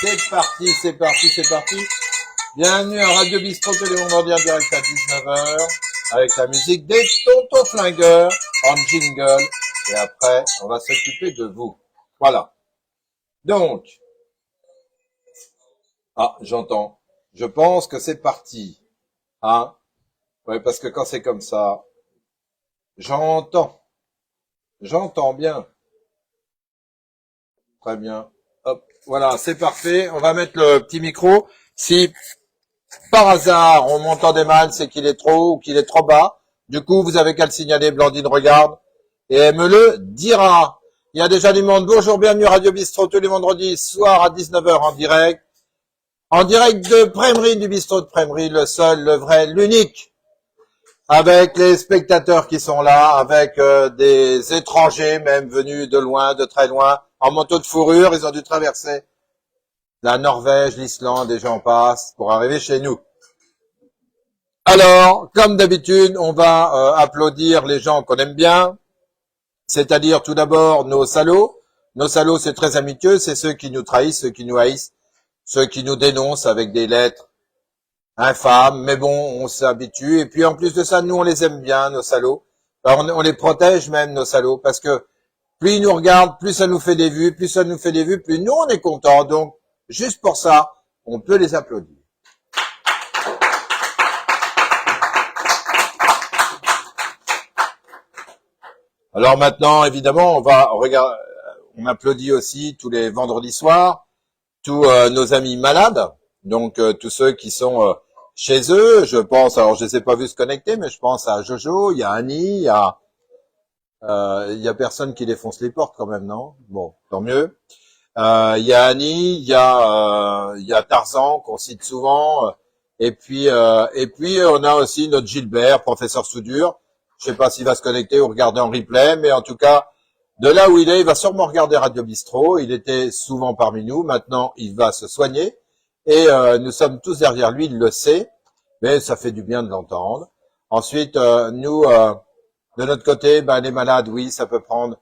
C'est parti, c'est parti, c'est parti. Bienvenue à Radio Bistro tous les vendredis en direct à 19h avec la musique des Tontons Flingueurs en jingle. Et après, on va s'occuper de vous. Voilà. Donc, j'entends. Je pense que c'est parti. Hein? Ouais, parce que quand c'est comme ça, j'entends. J'entends bien. Très bien. Hop. Voilà, c'est parfait. On va mettre le petit micro. Si par hasard on m'entendait mal, c'est qu'il est trop ou qu'il est trop bas. Du coup, vous avez qu'à le signaler. Blandine regarde et elle me le dira. Il y a déjà du monde. Bonjour, bienvenue à Radio Bistro tous les vendredis soir à 19h en direct. En direct de Prémery, du bistrot de Prémery, le seul, le vrai, l'unique. Avec les spectateurs qui sont là, avec des étrangers même venus de loin, de très loin, en manteau de fourrure. Ils ont dû traverser la Norvège, l'Islande et j'en passe pour arriver chez nous. Alors, comme d'habitude, on va applaudir les gens qu'on aime bien, c'est-à-dire tout d'abord nos salauds. Nos salauds, c'est très amitieux, c'est ceux qui nous trahissent, ceux qui nous haïssent, ceux qui nous dénoncent avec des lettres infâmes, mais bon, on s'habitue. Et puis en plus de ça, nous, on les aime bien, nos salauds. Alors, on les protège même, nos salauds, parce que plus ils nous regardent, plus ça nous fait des vues, plus ça nous fait des vues, plus nous, on est contents. Donc, juste pour ça, on peut les applaudir. Alors maintenant, évidemment, on applaudit aussi tous les vendredis soirs, tous nos amis malades, donc tous ceux qui sont chez eux. Je pense, alors je les ai pas vus se connecter, mais je pense à Jojo, il y a Annie, il y a personne qui défonce les portes quand même, non? Bon, tant mieux. Il y a Annie, il y a Tarzan qu'on cite souvent, et puis on a aussi notre Gilbert, professeur soudure. Je sais pas s'il va se connecter ou regarder en replay, mais en tout cas, de là où il va sûrement regarder Radio Bistro. Il était souvent parmi nous. Maintenant, il va se soigner. Et nous sommes tous derrière lui, il le sait. Mais ça fait du bien de l'entendre. Ensuite, nous, de notre côté, les malades, oui, ça peut prendre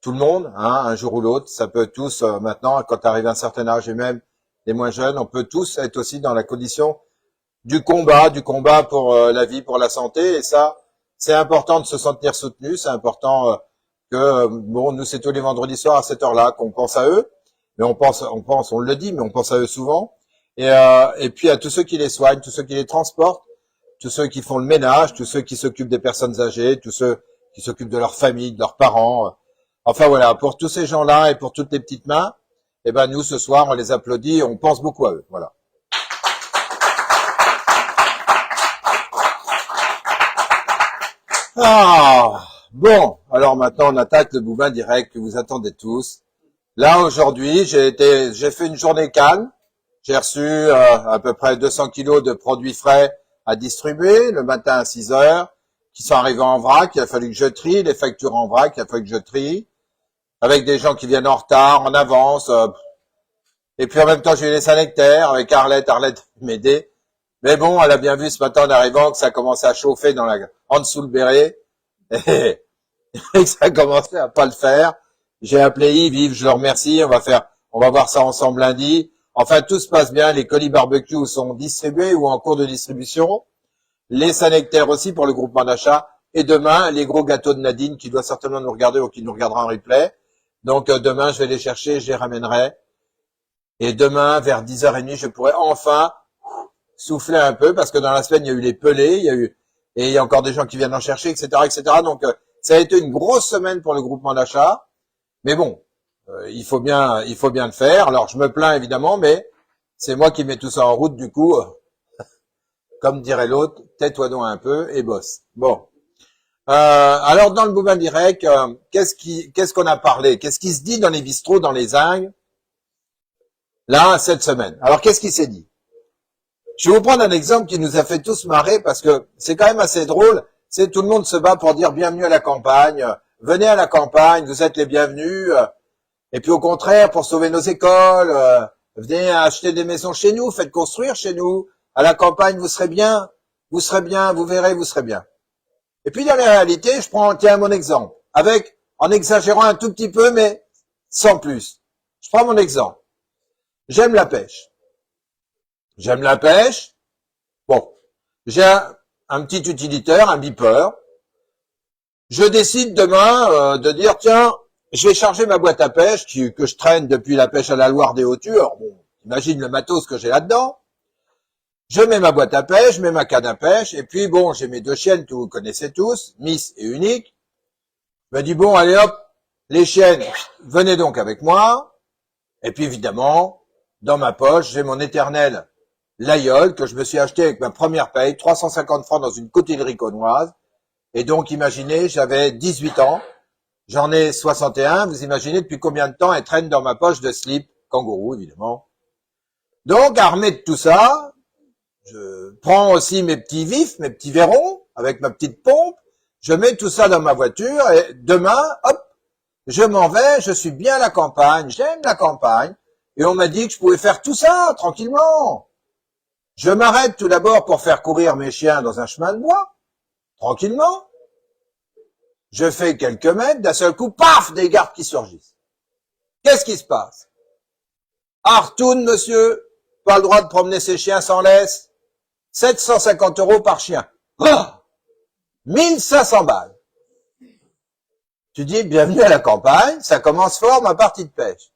tout le monde, hein, un jour ou l'autre. Ça peut tous, maintenant, quand arrive à un certain âge, et même les moins jeunes, on peut tous être aussi dans la condition du combat pour la vie, pour la santé. Et ça, c'est important de se sentir soutenu, c'est important bon, nous c'est tous les vendredis soirs à cette heure-là qu'on pense à eux, mais on le dit, mais on pense à eux souvent, et puis à tous ceux qui les soignent, tous ceux qui les transportent, tous ceux qui font le ménage, tous ceux qui s'occupent des personnes âgées, tous ceux qui s'occupent de leur famille, de leurs parents, enfin voilà, pour tous ces gens-là et pour toutes les petites mains, nous ce soir on les applaudit, on pense beaucoup à eux, voilà. Bon, alors maintenant on attaque le Boubin direct que vous attendez tous. Là aujourd'hui, j'ai fait une journée calme. J'ai reçu à peu près 200 kilos de produits frais à distribuer le matin à 6 heures, qui sont arrivés en vrac. Il a fallu que je trie les factures en vrac, il a fallu que je trie, avec des gens qui viennent en retard, en avance. Et puis en même temps, j'ai eu les Saint-Nectaire avec Arlette m'aider. Mais bon, elle a bien vu ce matin en arrivant que ça commençait à chauffer en dessous le béret. Et que ça commençait à pas le faire. J'ai appelé Yves, je le remercie, on va voir ça ensemble lundi. Enfin, tout se passe bien, les colis barbecue sont distribués ou en cours de distribution. Les Saint-Nectaire aussi pour le groupement d'achat. Et demain, les gros gâteaux de Nadine qui doit certainement nous regarder ou qui nous regardera en replay. Donc demain, je vais les chercher, je les ramènerai. Et demain, vers 10h30, je pourrai enfin souffler un peu, parce que dans la semaine, il y a eu les pelés, et il y a encore des gens qui viennent en chercher, etc., etc. Donc, ça a été une grosse semaine pour le groupement d'achat. Mais bon, il faut bien le faire. Alors, je me plains évidemment, mais c'est moi qui mets tout ça en route, du coup, comme dirait l'autre, tais-toi donc un peu et bosse. Bon. Alors, dans le Boubin direct, qu'est-ce qu'on a parlé? Qu'est-ce qui se dit dans les bistrots, dans les zingues? Là, cette semaine. Alors, qu'est-ce qui s'est dit? Je vais vous prendre un exemple qui nous a fait tous marrer parce que c'est quand même assez drôle. C'est tout le monde se bat pour dire bienvenue à la campagne. Venez à la campagne, vous êtes les bienvenus. Et puis au contraire, pour sauver nos écoles, venez acheter des maisons chez nous, faites construire chez nous. À la campagne, vous serez bien, vous verrez, vous serez bien. Et puis dans la réalité, je prends mon exemple, en exagérant un tout petit peu, mais sans plus. Je prends mon exemple. J'aime la pêche. J'aime la pêche. Bon, j'ai un petit utilitaire, un beeper. Je décide demain de dire, tiens, je vais charger ma boîte à pêche que je traîne depuis la pêche à la Loire des Hautures. Bon, imagine le matos que j'ai là-dedans. Je mets ma boîte à pêche, je mets ma canne à pêche, et puis bon, j'ai mes deux chiennes que vous connaissez tous, Miss et Unique. Je me dis, bon, allez hop, les chiennes, venez donc avec moi. Et puis évidemment, dans ma poche, j'ai mon éternel Layol que je me suis acheté avec ma première paye, 350 francs dans une cotillerie connoise. Et donc, imaginez, j'avais 18 ans, j'en ai 61, vous imaginez depuis combien de temps elle traîne dans ma poche de slip, kangourou évidemment. Donc, armé de tout ça, je prends aussi mes petits vifs, mes petits verrons, avec ma petite pompe, je mets tout ça dans ma voiture et demain, hop, je m'en vais, je suis bien à la campagne, j'aime la campagne, et on m'a dit que je pouvais faire tout ça tranquillement. Je m'arrête tout d'abord pour faire courir mes chiens dans un chemin de bois, tranquillement. Je fais quelques mètres, d'un seul coup, paf, des gardes qui surgissent. Qu'est-ce qui se passe? Artoun, monsieur, pas le droit de promener ses chiens sans laisse. 750 € par chien. Oh 1500 balles. Tu dis, bienvenue à la campagne, ça commence fort ma partie de pêche.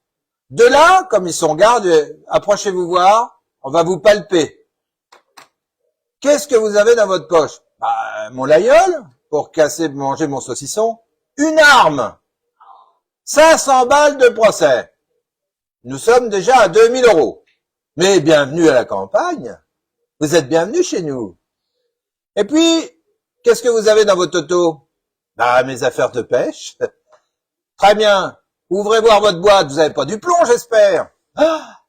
De là, comme ils sont gardes, approchez-vous voir, on va vous palper. Qu'est-ce que vous avez dans votre poche? Bah, mon Layol, pour manger mon saucisson. Une arme. 500 balles de procès. Nous sommes déjà à 2000 €. Mais bienvenue à la campagne. Vous êtes bienvenue chez nous. Et puis, qu'est-ce que vous avez dans votre auto? Bah, mes affaires de pêche. Très bien. Ouvrez voir votre boîte. Vous n'avez pas du plomb, j'espère. Ah,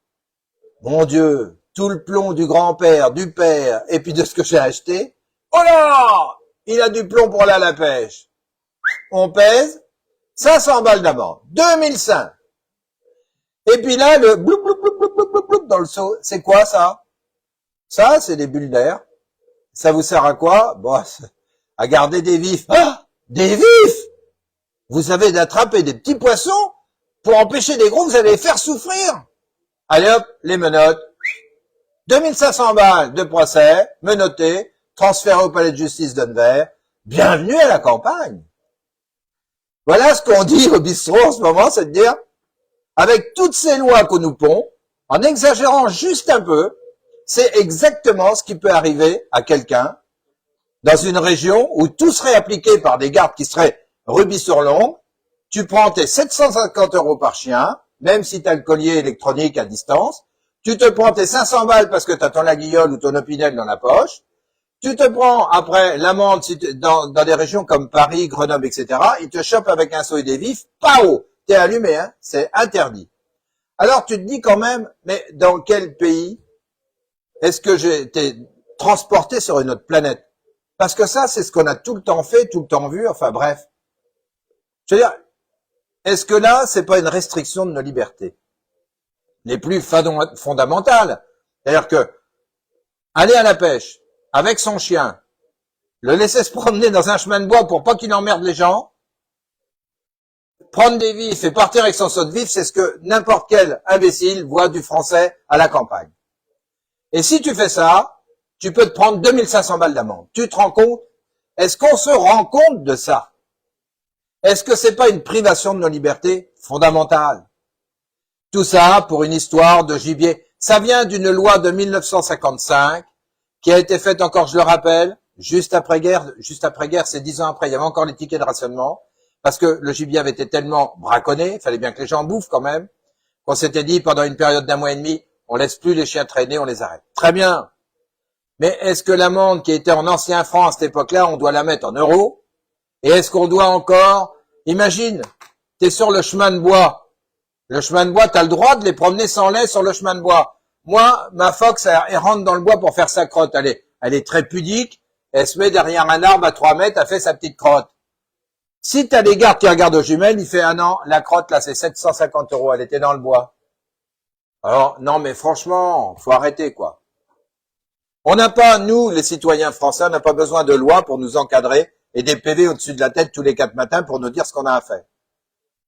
mon Dieu. Tout le plomb du grand-père, du père, et puis de ce que j'ai acheté. Oh là! Il a du plomb pour aller à la pêche. On pèse 500 balles d'amende. 2005. Et puis là, le bloup, bloup, bloup, bloup, bloup, bloup, bloup dans le seau. C'est quoi ça? Ça, c'est des bulles d'air. Ça vous sert à quoi? Bon, à garder des vifs. Ah! Des vifs! Vous savez d'attraper des petits poissons pour empêcher des gros, vous allez les faire souffrir. Allez hop, les menottes. 2500 balles de procès, menotté, transféré au palais de justice d'Anvers. Bienvenue à la campagne. Voilà ce qu'on dit au bistrot en ce moment, c'est de dire, avec toutes ces lois qu'on nous pond, en exagérant juste un peu, c'est exactement ce qui peut arriver à quelqu'un dans une région où tout serait appliqué par des gardes qui seraient rubis sur l'ongle. Tu prends tes 750 € par chien, même si tu as le collier électronique à distance. Tu te prends tes 500 balles parce que tu as ton laguiole ou ton opinel dans la poche. Tu te prends après l'amende dans des régions comme Paris, Grenoble, etc. Ils te chopent avec un seau et des vifs. Pao! T'es allumé, hein? C'est interdit. Alors tu te dis quand même, mais dans quel pays est-ce que j'ai été transporté sur une autre planète? Parce que ça, c'est ce qu'on a tout le temps fait, tout le temps vu, enfin bref. Je veux dire, est-ce que là, c'est pas une restriction de nos libertés les plus fondamentales? C'est-à-dire que aller à la pêche avec son chien, le laisser se promener dans un chemin de bois pour pas qu'il emmerde les gens, prendre des vifs et partir avec son seau de vif, c'est ce que n'importe quel imbécile voit du français à la campagne. Et si tu fais ça, tu peux te prendre 2500 balles d'amende. Tu te rends compte? Est-ce qu'on se rend compte de ça? Est-ce que c'est pas une privation de nos libertés fondamentales? Tout ça pour une histoire de gibier. Ça vient d'une loi de 1955 qui a été faite encore, je le rappelle, juste après-guerre, c'est 10 ans après, il y avait encore les tickets de rationnement, parce que le gibier avait été tellement braconné, il fallait bien que les gens bouffent quand même, qu'on s'était dit pendant une période d'1 mois et demi, on laisse plus les chiens traîner, on les arrête. Très bien. Mais est-ce que l'amende qui était en ancien franc à cette époque-là, on doit la mettre en euros? Et est-ce qu'on doit encore, imagine, t'es sur le chemin de bois. Le chemin de bois, t'as le droit de les promener sans lait sur le chemin de bois. Moi, ma Fox, elle rentre dans le bois pour faire sa crotte. Elle est très pudique. Elle se met derrière un arbre à 3 mètres, elle fait sa petite crotte. Si t'as des gardes qui regardent aux jumelles, il fait, ah non, la crotte, là, c'est 750 €, elle était dans le bois. Alors, non, mais franchement, faut arrêter, quoi. On n'a pas, nous, les citoyens français, on n'a pas besoin de loi pour nous encadrer et des PV au-dessus de la tête tous les 4 matins pour nous dire ce qu'on a à faire.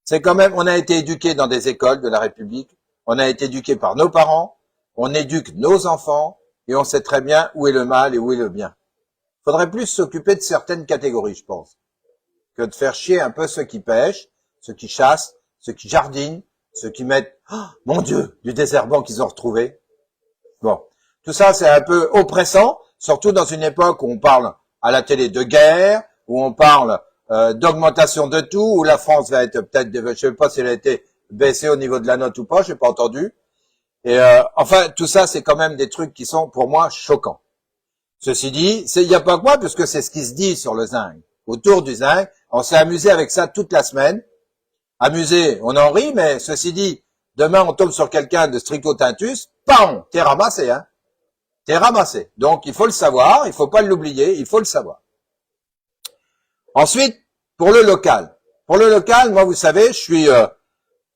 C'est quand même, on a été éduqués dans des écoles de la République on a été éduqué par nos parents, on éduque nos enfants, et on sait très bien où est le mal et où est le bien. Il faudrait plus s'occuper de certaines catégories, je pense, que de faire chier un peu ceux qui pêchent, ceux qui chassent, ceux qui jardinent, ceux qui mettent, oh, mon Dieu, du désherbant qu'ils ont retrouvé. Bon, tout ça c'est un peu oppressant, surtout dans une époque où on parle à la télé de guerre, où on parle d'augmentation de tout, où la France va être peut-être, je sais pas si elle a été baissée au niveau de la note ou pas, j'ai pas entendu. Et enfin, tout ça c'est quand même des trucs qui sont pour moi choquants. Ceci dit, il n'y a pas que moi, puisque c'est ce qui se dit sur le zinc. Autour du zinc, on s'est amusé avec ça toute la semaine. Amusé, on en rit, mais ceci dit, demain on tombe sur quelqu'un de stricto-tintus, pam, t'es ramassé, hein. T'es ramassé. Donc il faut le savoir, il faut pas l'oublier, il faut le savoir. Ensuite, pour le local. Pour le local, moi vous savez, je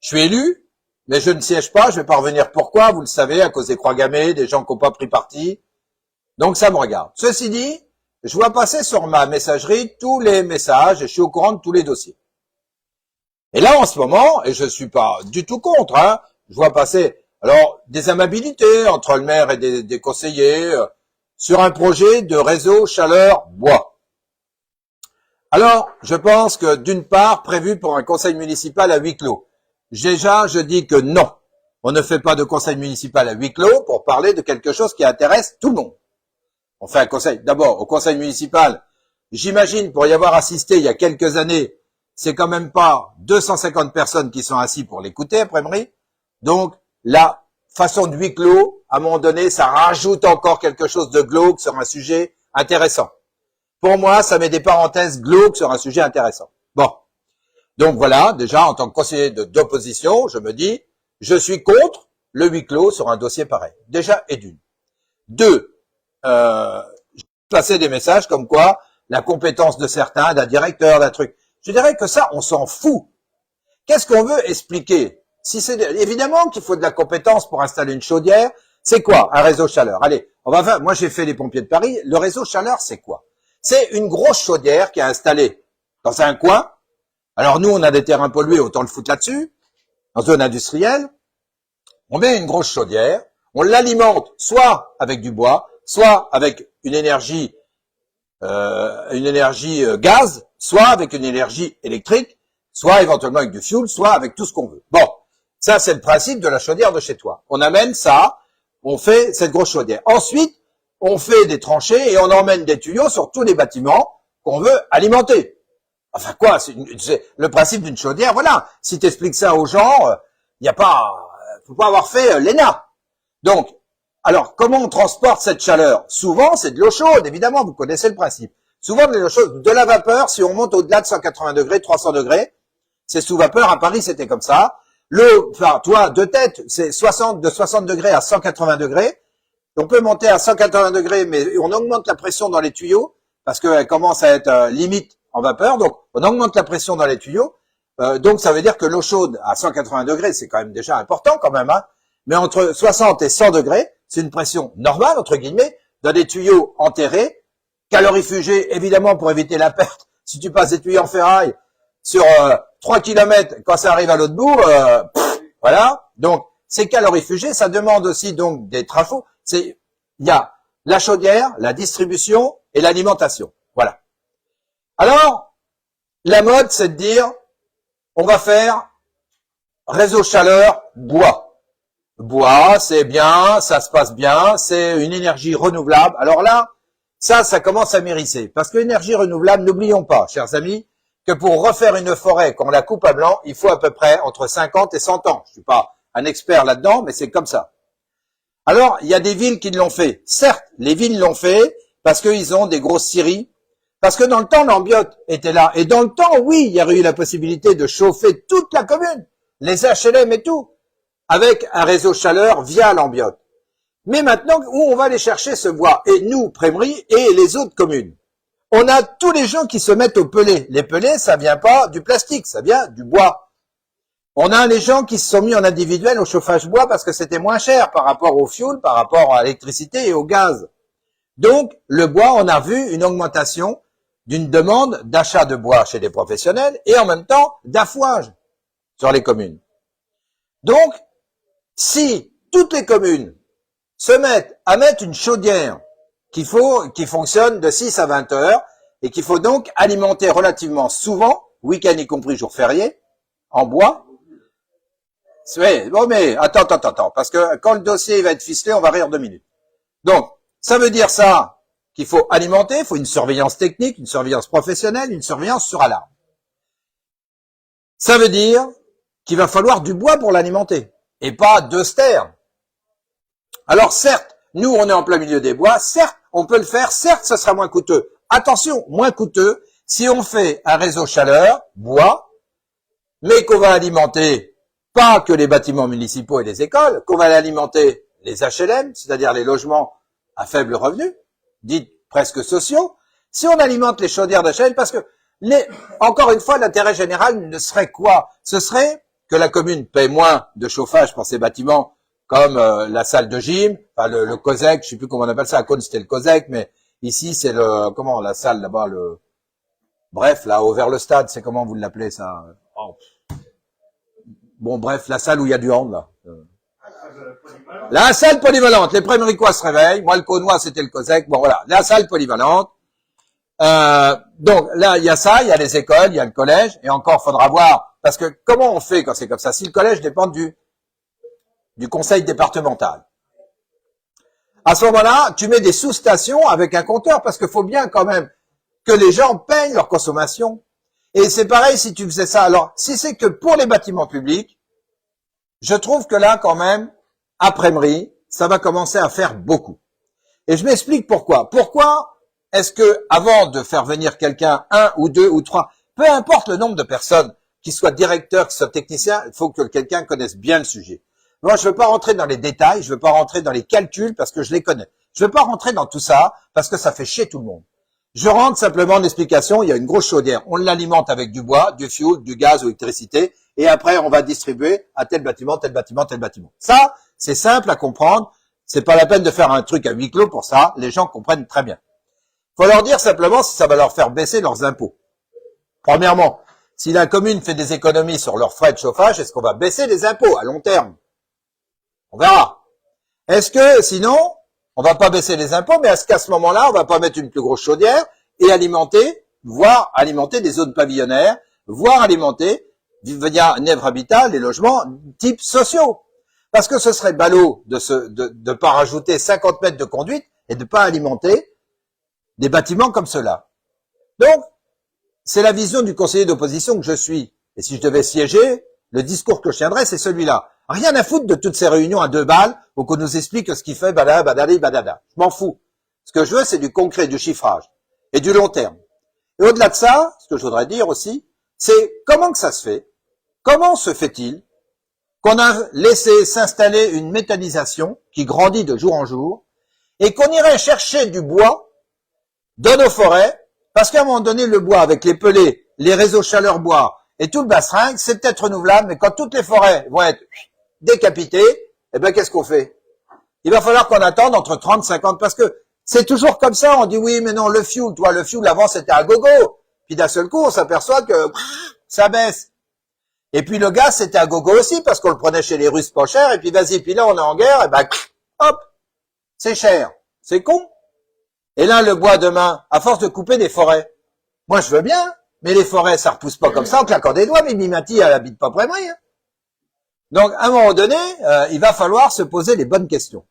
suis élu, mais je ne siège pas, je vais pas revenir pourquoi, vous le savez, à cause des croix gammées, des gens qui n'ont pas pris parti. Donc ça me regarde. Ceci dit, je vois passer sur ma messagerie tous les messages et je suis au courant de tous les dossiers. Et là, en ce moment, et je suis pas du tout contre, hein, je vois passer alors des amabilités entre le maire et des conseillers sur un projet de réseau chaleur bois. Alors, je pense que d'une part, prévu pour un conseil municipal à huis clos. Déjà, je dis que non, on ne fait pas de conseil municipal à huis clos pour parler de quelque chose qui intéresse tout le monde. On fait un conseil. D'abord, au conseil municipal, j'imagine, pour y avoir assisté il y a quelques années, c'est quand même pas 250 personnes qui sont assises pour l'écouter, après-midi. Donc, la façon de huis clos, à un moment donné, ça rajoute encore quelque chose de glauque sur un sujet intéressant. Pour moi, ça met des parenthèses glauques sur un sujet intéressant. Bon. Donc voilà, déjà, en tant que conseiller d'opposition, je me dis, je suis contre le huis clos sur un dossier pareil. Déjà, et d'une. Deux, je passais des messages comme quoi la compétence de certains, d'un directeur, d'un truc. Je dirais que ça, on s'en fout. Qu'est-ce qu'on veut expliquer? Si c'est évidemment qu'il faut de la compétence pour installer une chaudière, c'est quoi un réseau chaleur? Allez, on va faire. Moi, j'ai fait les pompiers de Paris. Le réseau chaleur, c'est quoi? C'est une grosse chaudière qui est installée dans un coin. Alors nous, on a des terrains pollués, autant le foutre là-dessus, en zone industrielle. On met une grosse chaudière, on l'alimente soit avec du bois, soit avec une énergie gaz, soit avec une énergie électrique, soit éventuellement avec du fioul, soit avec tout ce qu'on veut. Bon, ça c'est le principe de la chaudière de chez toi. On amène ça, on fait cette grosse chaudière. Ensuite, on fait des tranchées et on emmène des tuyaux sur tous les bâtiments qu'on veut alimenter. Enfin quoi, c'est le principe d'une chaudière, voilà. Si tu expliques ça aux gens, il n'y a pas, faut pas avoir fait l'ENA. Donc, alors, comment on transporte cette chaleur? Souvent, c'est de l'eau chaude, évidemment, vous connaissez le principe. Souvent, de l'eau chaude, de la vapeur, si on monte au-delà de 180 degrés, 300 degrés, c'est sous vapeur. À Paris, c'était comme ça. L'eau, enfin, toi, de tête, c'est de 60 degrés à 180 degrés. On peut monter à 180 degrés, mais on augmente la pression dans les tuyaux, parce qu'elle commence à être limite en vapeur, donc on augmente la pression dans les tuyaux. Donc, ça veut dire que l'eau chaude à 180 degrés, c'est quand même déjà important quand même, hein. Mais entre 60 et 100 degrés, c'est une pression normale, entre guillemets, dans des tuyaux enterrés, calorifugés, évidemment, pour éviter la perte. Si tu passes des tuyaux en ferraille sur 3 km, quand ça arrive à l'autre bout, voilà. Donc, c'est calorifugé, ça demande aussi donc des trafos. Il y a la chaudière, la distribution et l'alimentation. Voilà. Alors, la mode, c'est de dire, on va faire réseau chaleur bois. Bois, c'est bien, ça se passe bien, c'est une énergie renouvelable. Alors là, ça commence à m'hérisser. Parce que l'énergie renouvelable, n'oublions pas, chers amis, que pour refaire une forêt, quand on la coupe à blanc, il faut à peu près entre 50 et 100 ans. Je suis pas un expert là-dedans, mais c'est comme ça. Alors, il y a des villes qui l'ont fait. Certes, les villes l'ont fait parce qu'ils ont des grosses scieries, parce que dans le temps, l'ambiote était là. Et dans le temps, oui, il y aurait eu la possibilité de chauffer toute la commune, les HLM et tout, avec un réseau chaleur via l'ambiote. Mais maintenant, où on va aller chercher ce bois? Et nous, Prémery, et les autres communes. On a tous les gens qui se mettent aux pellets. Les pellets, ça vient pas du plastique, ça vient du bois. On a les gens qui se sont mis en individuel au chauffage bois parce que c'était moins cher par rapport au fioul, par rapport à l'électricité et au gaz. Donc, le bois, on a vu une augmentation d'une demande d'achat de bois chez les professionnels et en même temps d'affouage sur les communes. Donc, Si toutes les communes se mettent à mettre une chaudière qui fonctionne de 6 à 20 heures et qu'il faut donc alimenter relativement souvent, week-end y compris jour férié, en bois. Oui, bon mais attends, parce que quand le dossier va être ficelé, on va rire 2 minutes. Donc, ça veut dire ça, qu'il faut alimenter, il faut une surveillance technique, une surveillance professionnelle, une surveillance sur alarme. Ça veut dire qu'il va falloir du bois pour l'alimenter, et pas 2 stères. Alors certes, nous on est en plein milieu des bois, certes on peut le faire, certes ce sera moins coûteux. Attention, moins coûteux si on fait un réseau chaleur, bois, mais qu'on va alimenter pas que les bâtiments municipaux et les écoles, qu'on va alimenter les HLM, c'est-à-dire les logements à faible revenu, dites presque sociaux. Si on alimente les chaudières d'HLM, parce que encore une fois, l'intérêt général ne serait quoi? Ce serait que la commune paie moins de chauffage pour ses bâtiments, comme la salle de gym, enfin le COSEC, je sais plus comment on appelle ça, à Cône c'était le COSEC, mais ici c'est la salle là-bas, bref, là-haut vers le stade, c'est comment vous l'appelez ça? Oh. Bon, bref, la salle où il y a du hand, là. La salle polyvalente, les Préméricois se réveillent, moi le Cônois c'était le COSEC, bon voilà, la salle polyvalente. Donc là, il y a ça, il y a les écoles, il y a le collège, et encore, faudra voir, parce que comment on fait quand c'est comme ça? Si le collège dépend du conseil départemental. À ce moment-là, tu mets des sous-stations avec un compteur, parce qu'il faut bien quand même que les gens payent leur consommation. Et c'est pareil si tu faisais ça. Alors, si c'est que pour les bâtiments publics, je trouve que là, quand même, après-midi, ça va commencer à faire beaucoup. Et je m'explique pourquoi. Pourquoi est-ce que, avant de faire venir quelqu'un, 1 ou 2 ou 3, peu importe le nombre de personnes, qui soient directeurs, qui soient techniciens, il faut que quelqu'un connaisse bien le sujet. Moi, je ne veux pas rentrer dans les détails, je ne veux pas rentrer dans les calculs parce que je les connais. Je ne veux pas rentrer dans tout ça parce que ça fait chier tout le monde. Je rentre simplement en explication, il y a une grosse chaudière, on l'alimente avec du bois, du fioul, du gaz ou l'électricité, et après on va distribuer à tel bâtiment, tel bâtiment, tel bâtiment. Ça, c'est simple à comprendre, c'est pas la peine de faire un truc à huis clos pour ça, les gens comprennent très bien. Faut leur dire simplement si ça va leur faire baisser leurs impôts. Premièrement, si la commune fait des économies sur leurs frais de chauffage, est-ce qu'on va baisser les impôts à long terme? On verra. Est-ce que, sinon, on va pas baisser les impôts, mais est-ce qu'à ce moment-là, on va pas mettre une plus grosse chaudière et alimenter, voire alimenter des zones pavillonnaires, voire alimenter, via Nièvre Habitat, les logements type sociaux? Parce que ce serait ballot de pas rajouter 50 mètres de conduite et de pas alimenter des bâtiments comme cela. Donc, c'est la vision du conseiller d'opposition que je suis. Et si je devais siéger, le discours que je tiendrais, c'est celui-là. Rien à foutre de toutes ces réunions à 2 balles où qu'on nous explique ce qu'il fait, badada. Je m'en fous. Ce que je veux, c'est du concret, du chiffrage et du long terme. Et au-delà de ça, ce que je voudrais dire aussi, c'est comment que ça se fait, comment se fait-il qu'on a laissé s'installer une méthanisation qui grandit de jour en jour et qu'on irait chercher du bois dans nos forêts, parce qu'à un moment donné, le bois avec les pellets, les réseaux chaleur bois et tout le bastringue, c'est peut-être renouvelable, mais quand toutes les forêts vont être décapitées, eh ben qu'est-ce qu'on fait? Il va falloir qu'on attende entre 30 et 50, parce que c'est toujours comme ça, on dit oui, mais non, le fioul, toi, le fioul avant c'était à gogo, puis d'un seul coup, on s'aperçoit que ça baisse. Et puis le gaz, c'était à gogo aussi, parce qu'on le prenait chez les Russes pas cher, et puis vas-y, puis là, on est en guerre, et ben hop, c'est cher. C'est con. Et là, le bois demain, à force de couper des forêts. Moi, je veux bien, mais les forêts, ça repousse pas comme ça en claquant des doigts, mais Mimati, elle habite pas près de moi. Hein. Donc, à un moment donné, il va falloir se poser les bonnes questions.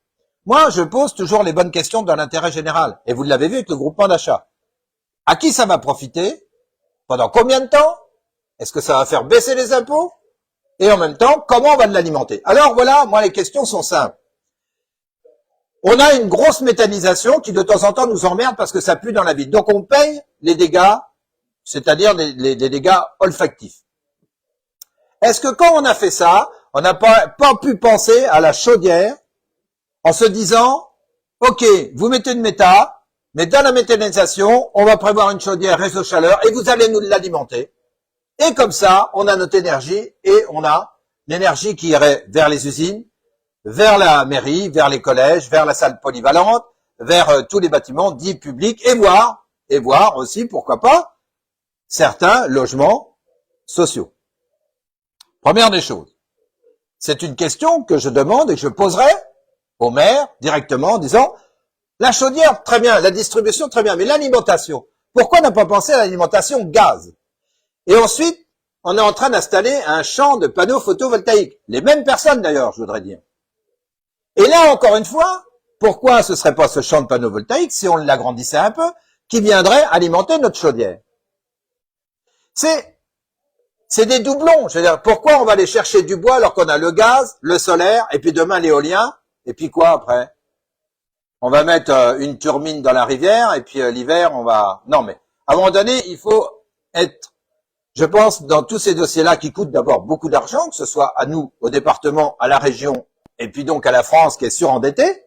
Moi, je pose toujours les bonnes questions dans l'intérêt général. Et vous l'avez vu avec le groupement d'achat. À qui ça va profiter? Pendant combien de temps? Est-ce que ça va faire baisser les impôts? Et en même temps, comment on va l'alimenter? Alors voilà, moi, les questions sont simples. On a une grosse méthanisation qui de temps en temps nous emmerde parce que ça pue dans la ville. Donc on paye les dégâts, c'est-à-dire les dégâts olfactifs. Est-ce que quand on a fait ça, on n'a pas pu penser à la chaudière en se disant, ok, vous mettez une méta, mais dans la méthanisation, on va prévoir une chaudière réseau chaleur et vous allez nous l'alimenter. Et comme ça, on a notre énergie et on a l'énergie qui irait vers les usines, vers la mairie, vers les collèges, vers la salle polyvalente, vers tous les bâtiments dits publics et voir aussi, pourquoi pas, certains logements sociaux. Première des choses. C'est une question que je demande et que je poserai au maire directement en disant la chaudière, très bien, la distribution, très bien, mais l'alimentation, pourquoi on n'a pas pensé à l'alimentation gaz? Et ensuite, on est en train d'installer un champ de panneaux photovoltaïques. Les mêmes personnes d'ailleurs, je voudrais dire. Et là, encore une fois, pourquoi ce serait pas ce champ de panneaux voltaïques, si on l'agrandissait un peu, qui viendrait alimenter notre chaudière? C'est des doublons. Je veux dire, pourquoi on va aller chercher du bois alors qu'on a le gaz, le solaire, et puis demain l'éolien, et puis quoi après? On va mettre une turbine dans la rivière, et puis l'hiver, on va... Non, mais à un moment donné, il faut être, je pense, dans tous ces dossiers-là qui coûtent d'abord beaucoup d'argent, que ce soit à nous, au département, à la région, et puis donc à la France qui est surendettée,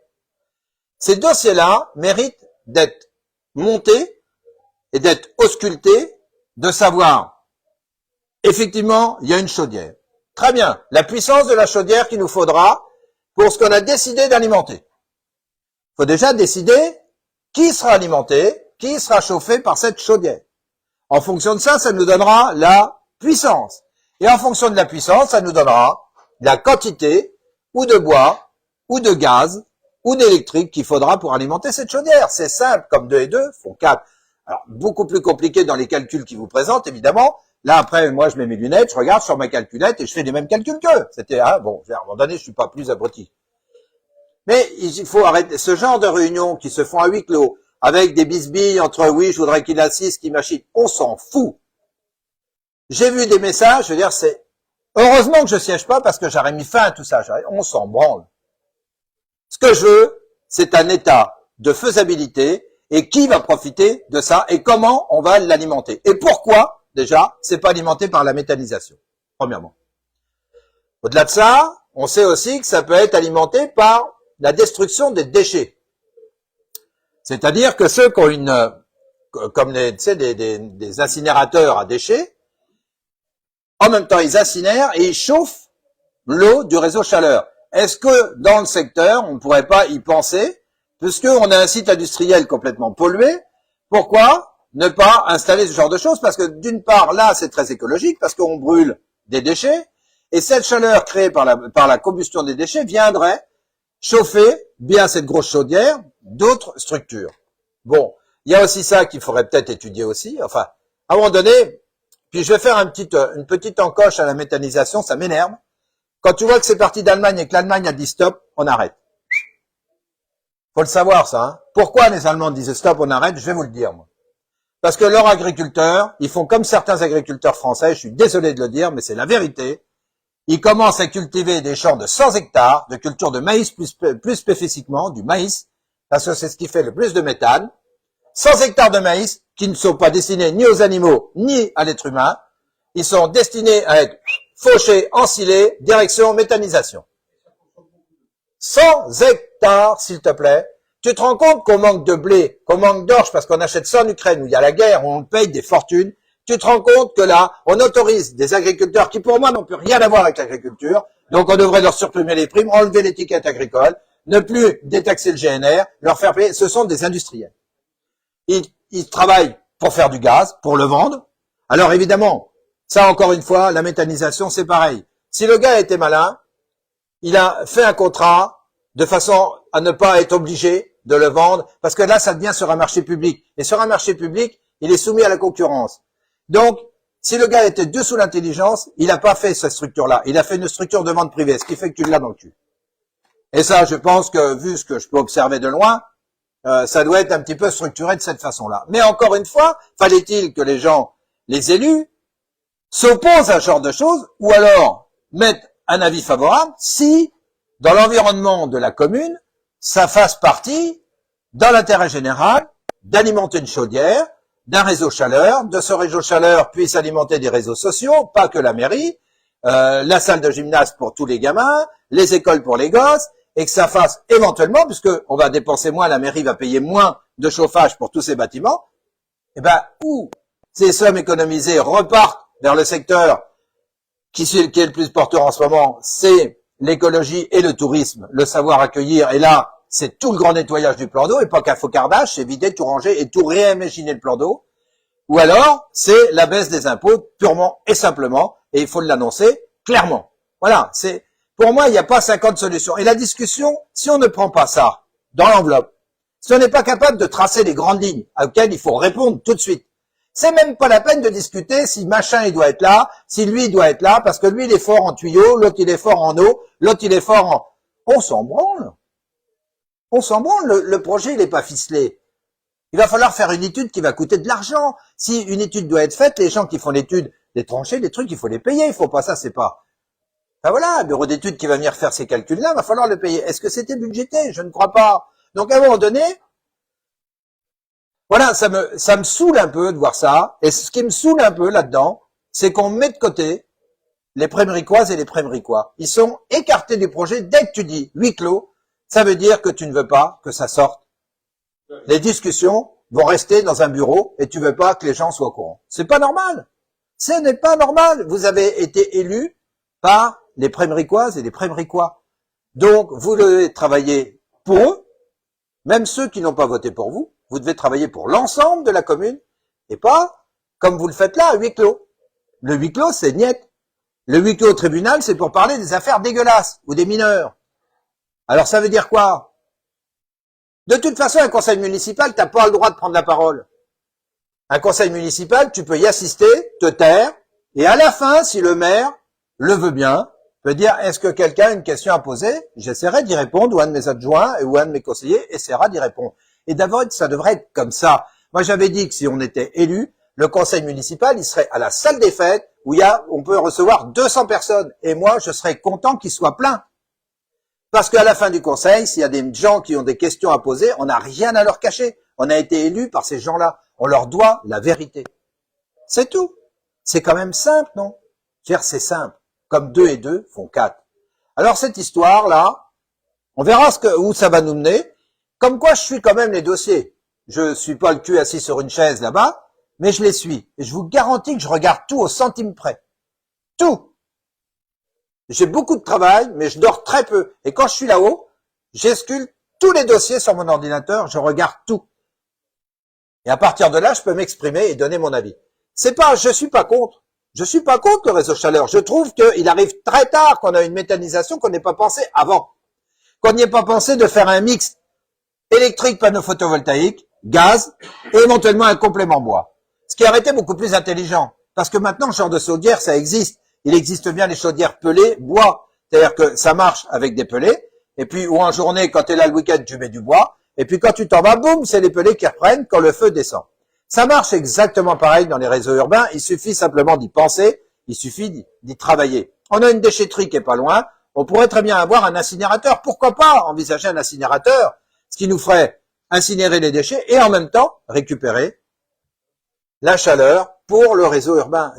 ces dossiers-là méritent d'être montés et d'être auscultés, de savoir, effectivement, il y a une chaudière. Très bien, la puissance de la chaudière qu'il nous faudra pour ce qu'on a décidé d'alimenter. Il faut déjà décider qui sera alimenté, qui sera chauffé par cette chaudière. En fonction de ça, ça nous donnera la puissance. Et en fonction de la puissance, ça nous donnera la quantité ou de bois, ou de gaz, ou d'électrique qu'il faudra pour alimenter cette chaudière. C'est simple, comme 2 et 2 font 4. Alors, beaucoup plus compliqué dans les calculs qu'ils vous présentent, évidemment. Là, après, moi, je mets mes lunettes, je regarde sur ma calculette et je fais les mêmes calculs qu'eux. C'était, bon, à un moment donné, je suis pas plus abruti. Mais il faut arrêter ce genre de réunions qui se font à huis clos, avec des bisbilles entre oui, je voudrais qu'il assiste, qu'il machine. On s'en fout. J'ai vu des messages, je veux dire, c'est heureusement que je siège pas parce que j'aurais mis fin à tout ça. On s'en branle. Ce que je veux, c'est un état de faisabilité et qui va profiter de ça et comment on va l'alimenter. Et pourquoi, déjà, c'est pas alimenté par la méthanisation, premièrement. Au-delà de ça, on sait aussi que ça peut être alimenté par la destruction des déchets. C'est-à-dire que ceux qui ont comme des incinérateurs à déchets, en même temps, ils incinèrent et ils chauffent l'eau du réseau chaleur. Est-ce que dans le secteur, on ne pourrait pas y penser, puisqu'on a un site industriel complètement pollué, pourquoi ne pas installer ce genre de choses? Parce que d'une part, là, c'est très écologique, parce qu'on brûle des déchets, et cette chaleur créée par la combustion des déchets viendrait chauffer bien cette grosse chaudière d'autres structures. Bon, il y a aussi ça qu'il faudrait peut-être étudier aussi. Enfin, à un moment donné, puis je vais faire une petite encoche à la méthanisation, ça m'énerve. Quand tu vois que c'est parti d'Allemagne et que l'Allemagne a dit stop, on arrête. Faut le savoir ça. Hein. Pourquoi les Allemands disaient stop, on arrête? Je vais vous le dire moi. Parce que leurs agriculteurs, ils font comme certains agriculteurs français, je suis désolé de le dire, mais c'est la vérité. Ils commencent à cultiver des champs de 100 hectares de culture de maïs, plus spécifiquement du maïs, parce que c'est ce qui fait le plus de méthane. 100 hectares de maïs qui ne sont pas destinés ni aux animaux ni à l'être humain. Ils sont destinés à être fauchés, ensilés, direction méthanisation. 100 hectares, s'il te plaît. Tu te rends compte qu'on manque de blé, qu'on manque d'orge parce qu'on achète ça en Ukraine où il y a la guerre, où on paye des fortunes. Tu te rends compte que là, on autorise des agriculteurs qui, pour moi, n'ont plus rien à voir avec l'agriculture. Donc, on devrait leur supprimer les primes, enlever l'étiquette agricole, ne plus détaxer le GNR, leur faire payer. Ce sont des industriels. Ils travaillent pour faire du gaz, pour le vendre. Alors, évidemment, ça, encore une fois, la méthanisation, c'est pareil. Si le gars était malin, il a fait un contrat de façon à ne pas être obligé de le vendre, parce que là, ça devient sur un marché public. Et sur un marché public, il est soumis à la concurrence. Donc, si le gars était dessous l'intelligence, il n'a pas fait cette structure-là. Il a fait une structure de vente privée, ce qui fait que tu l'as dans le cul. Et ça, je pense que, vu ce que je peux observer de loin, ça doit être un petit peu structuré de cette façon-là. Mais encore une fois, fallait-il que les gens, les élus, s'opposent à ce genre de choses, ou alors mettent un avis favorable si, dans l'environnement de la commune, ça fasse partie, dans l'intérêt général, d'alimenter une chaudière, d'un réseau chaleur, de ce réseau chaleur puisse alimenter des réseaux sociaux, pas que la mairie, la salle de gymnase pour tous les gamins, les écoles pour les gosses, et que ça fasse éventuellement, puisque on va dépenser moins, la mairie va payer moins de chauffage pour tous ces bâtiments, et ben, où ces sommes économisées repartent vers le secteur qui est le plus porteur en ce moment, c'est l'écologie et le tourisme, le savoir accueillir, et là, c'est tout le grand nettoyage du plan d'eau, et pas qu'un focardage, c'est vider, tout ranger et tout réimaginer le plan d'eau. Ou alors, c'est la baisse des impôts, purement et simplement, et il faut l'annoncer clairement. Voilà, c'est Pour moi, il n'y a pas 50 solutions. Et la discussion, si on ne prend pas ça dans l'enveloppe, si on n'est pas capable de tracer les grandes lignes auxquelles il faut répondre tout de suite, c'est même pas la peine de discuter si machin il doit être là, si lui il doit être là, parce que lui il est fort en tuyau, l'autre il est fort en eau, l'autre il est fort en... On s'en branle. On s'en branle, le projet il n'est pas ficelé. Il va falloir faire une étude qui va coûter de l'argent. Si une étude doit être faite, les gens qui font l'étude, les tranchées, les trucs, il faut les payer. Il faut pas ça, c'est pas... Ben voilà, un bureau d'études qui va venir faire ces calculs-là, va falloir le payer. Est-ce que c'était budgété? Je ne crois pas. Donc à un moment donné, voilà, ça me saoule un peu de voir ça. Et ce qui me saoule un peu là-dedans, c'est qu'on met de côté les préméricoises et les préméricois. Ils sont écartés du projet. Dès que tu dis huis clos, ça veut dire que tu ne veux pas que ça sorte. Les discussions vont rester dans un bureau et tu veux pas que les gens soient au courant. C'est pas normal. Ce n'est pas normal. Vous avez été élus par les préméricoises et les préméricois. Donc, vous devez travailler pour eux, même ceux qui n'ont pas voté pour vous. Vous devez travailler pour l'ensemble de la commune et pas comme vous le faites là, à huis clos. Le huis clos, c'est niette. Le huis clos au tribunal, c'est pour parler des affaires dégueulasses ou des mineurs. Alors, ça veut dire quoi? De toute façon, un conseil municipal, t'as pas le droit de prendre la parole. Un conseil municipal, tu peux y assister, te taire, et à la fin, si le maire le veut bien, peut dire, est-ce que quelqu'un a une question à poser? J'essaierai d'y répondre, ou un de mes adjoints, ou un de mes conseillers essaiera d'y répondre. Et d'abord, ça devrait être comme ça. Moi, j'avais dit que si on était élu, le conseil municipal, il serait à la salle des fêtes, où on peut recevoir 200 personnes. Et moi, je serais content qu'il soit plein. Parce qu'à la fin du conseil, s'il y a des gens qui ont des questions à poser, on n'a rien à leur cacher. On a été élus par ces gens-là. On leur doit la vérité. C'est tout. C'est quand même simple, non? C'est simple. Comme 2 et 2 font 4. Alors cette histoire-là, on verra où ça va nous mener. Comme quoi, je suis quand même les dossiers. Je suis pas le cul assis sur une chaise là-bas, mais je les suis. Et je vous garantis que je regarde tout au centime près. Tout. J'ai beaucoup de travail, mais je dors très peu. Et quand je suis là-haut, j'esculte tous les dossiers sur mon ordinateur, je regarde tout. Et à partir de là, je peux m'exprimer et donner mon avis. Je suis pas contre. Je suis pas contre le réseau chaleur. Je trouve qu'il arrive très tard qu'on a une méthanisation qu'on n'ait pas pensé avant. Qu'on n'y ait pas pensé de faire un mix électrique, panneau photovoltaïque, gaz, et éventuellement un complément bois. Ce qui aurait été beaucoup plus intelligent. Parce que maintenant, ce genre de chaudière, ça existe. Il existe bien les chaudières pelées bois. C'est-à-dire que ça marche avec des pelés. Et puis, ou en journée, quand tu es là le week-end, tu mets du bois. Et puis, quand tu t'en vas, boum, c'est les pelés qui reprennent quand le feu descend. Ça marche exactement pareil dans les réseaux urbains. Il suffit simplement d'y penser. Il suffit d'y travailler. On a une déchetterie qui est pas loin. On pourrait très bien avoir un incinérateur. Pourquoi pas envisager un incinérateur? Ce qui nous ferait incinérer les déchets et en même temps récupérer la chaleur pour le réseau urbain.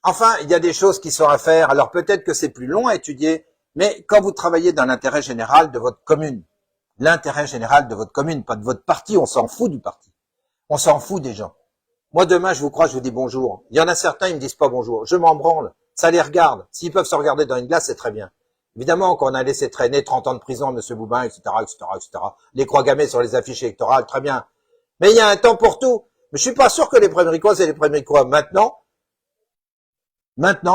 Enfin, il y a des choses qui sont à faire. Alors peut-être que c'est plus long à étudier, mais quand vous travaillez dans l'intérêt général de votre commune, l'intérêt général de votre commune, pas de votre parti, on s'en fout du parti. On s'en fout des gens. Moi, demain, je vous crois, je vous dis bonjour. Il y en a certains, ils me disent pas bonjour. Je m'en branle. Ça les regarde. S'ils peuvent se regarder dans une glace, c'est très bien. Évidemment qu'on a laissé traîner 30 ans de prison, M. Boubin, etc., etc., etc. Les croix gammées sur les affiches électorales, très bien. Mais il y a un temps pour tout. Mais je suis pas sûr que les préméricoises et les préméricois maintenant,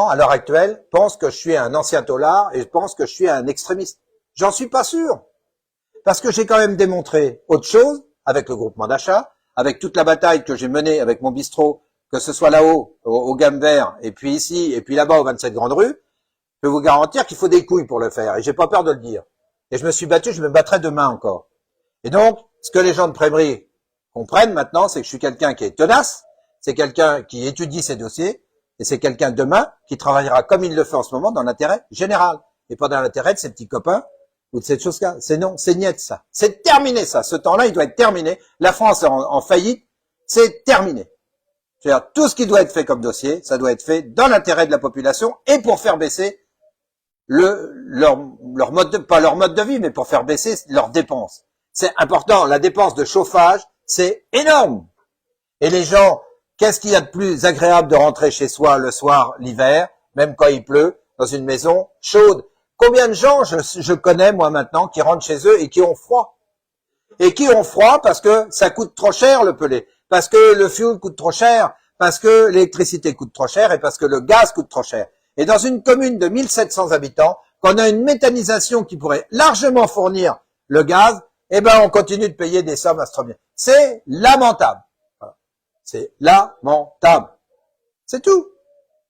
à l'heure actuelle, pensent que je suis un ancien taulard et pensent que je suis un extrémiste. J'en suis pas sûr. Parce que j'ai quand même démontré autre chose avec le groupement d'achat, avec toute la bataille que j'ai menée avec mon bistrot, que ce soit là-haut, au Gamme Vert, et puis ici, et puis là-bas au 27 Grande Rue. Je peux vous garantir qu'il faut des couilles pour le faire, et j'ai pas peur de le dire. Et je me suis battu, je me battrai demain encore. Et donc, ce que les gens de Prémery comprennent maintenant, c'est que je suis quelqu'un qui est tenace, c'est quelqu'un qui étudie ses dossiers, et c'est quelqu'un demain qui travaillera comme il le fait en ce moment dans l'intérêt général, et pas dans l'intérêt de ses petits copains ou de cette chose-là. C'est non, c'est niette ça. C'est terminé ça. Ce temps-là, il doit être terminé. La France est en faillite, c'est terminé. C'est-à-dire, tout ce qui doit être fait comme dossier, ça doit être fait dans l'intérêt de la population et pour faire baisser leur pas leur mode de vie, mais pour faire baisser leurs dépenses. C'est important. La dépense de chauffage, c'est énorme. Et les gens, qu'est-ce qu'il y a de plus agréable de rentrer chez soi le soir, l'hiver, même quand il pleut, dans une maison chaude? Combien de gens je connais, moi, maintenant, qui rentrent chez eux et qui ont froid? Et qui ont froid parce que ça coûte trop cher, le pellet. Parce que le fuel coûte trop cher. Parce que l'électricité coûte trop cher et parce que le gaz coûte trop cher. Et dans une commune de 1700 habitants, qu'on a une méthanisation qui pourrait largement fournir le gaz, eh ben, on continue de payer des sommes astronomiques. C'est lamentable. Voilà. C'est lamentable. C'est tout.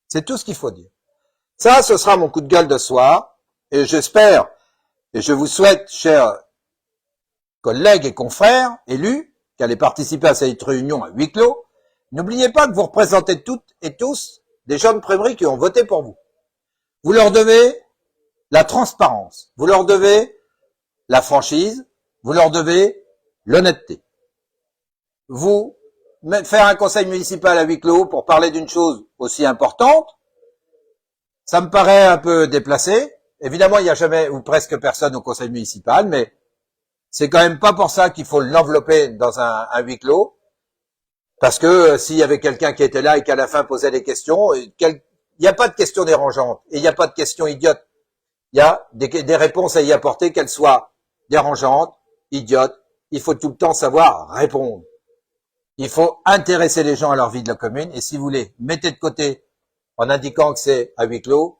C'est tout ce qu'il faut dire. Ça, ce sera mon coup de gueule de soir. Et j'espère, et je vous souhaite, chers collègues et confrères élus, qui allez participer à cette réunion à huis clos, n'oubliez pas que vous représentez toutes et tous des jeunes prévris qui ont voté pour vous. Vous leur devez la transparence, vous leur devez la franchise, vous leur devez l'honnêteté. Vous faire un conseil municipal à huis clos pour parler d'une chose aussi importante, ça me paraît un peu déplacé. Évidemment, il n'y a jamais ou presque personne au conseil municipal, mais c'est quand même pas pour ça qu'il faut l'envelopper dans un huis clos. Parce que s'il y avait quelqu'un qui était là et qui à la fin posait des questions, il n'y a pas de questions dérangeantes et il n'y a pas de questions idiotes. Il y a des réponses à y apporter, qu'elles soient dérangeantes, idiotes. Il faut tout le temps savoir répondre. Il faut intéresser les gens à leur vie de la commune. Et si vous les mettez de côté en indiquant que c'est à huis clos,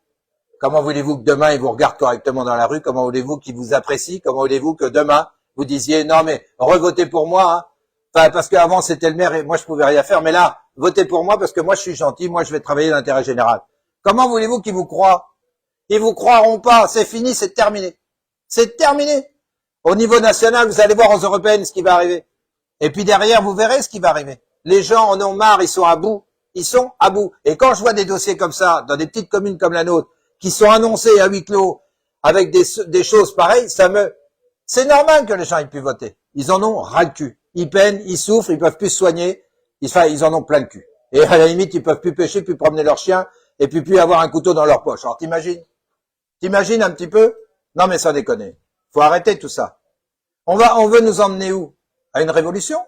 comment voulez-vous que demain ils vous regardent correctement dans la rue? Comment voulez-vous qu'ils vous apprécient? Comment voulez-vous que demain vous disiez non mais revotez pour moi, hein? Enfin, parce qu'avant c'était le maire et moi je pouvais rien faire, mais là, votez pour moi parce que moi je suis gentil, moi je vais travailler l'intérêt général. Comment voulez-vous qu'ils vous croient? Ils vous croiront pas, c'est fini, c'est terminé. C'est terminé. Au niveau national, vous allez voir aux européennes ce qui va arriver. Et puis derrière, vous verrez ce qui va arriver. Les gens en ont marre, ils sont à bout. Ils sont à bout. Et quand je vois des dossiers comme ça, dans des petites communes comme la nôtre, qui sont annoncés à huis clos, avec des choses pareilles, c'est normal que les gens aient pu voter. Ils en ont ras le cul. Ils peinent, ils souffrent, ils peuvent plus se soigner. Ils en ont plein le cul. Et à la limite, ils peuvent plus pêcher, plus promener leurs chiens, et puis plus avoir un couteau dans leur poche. Alors t'imagines un petit peu? Non mais sans déconner. Faut arrêter tout ça. On veut nous emmener où? À une révolution?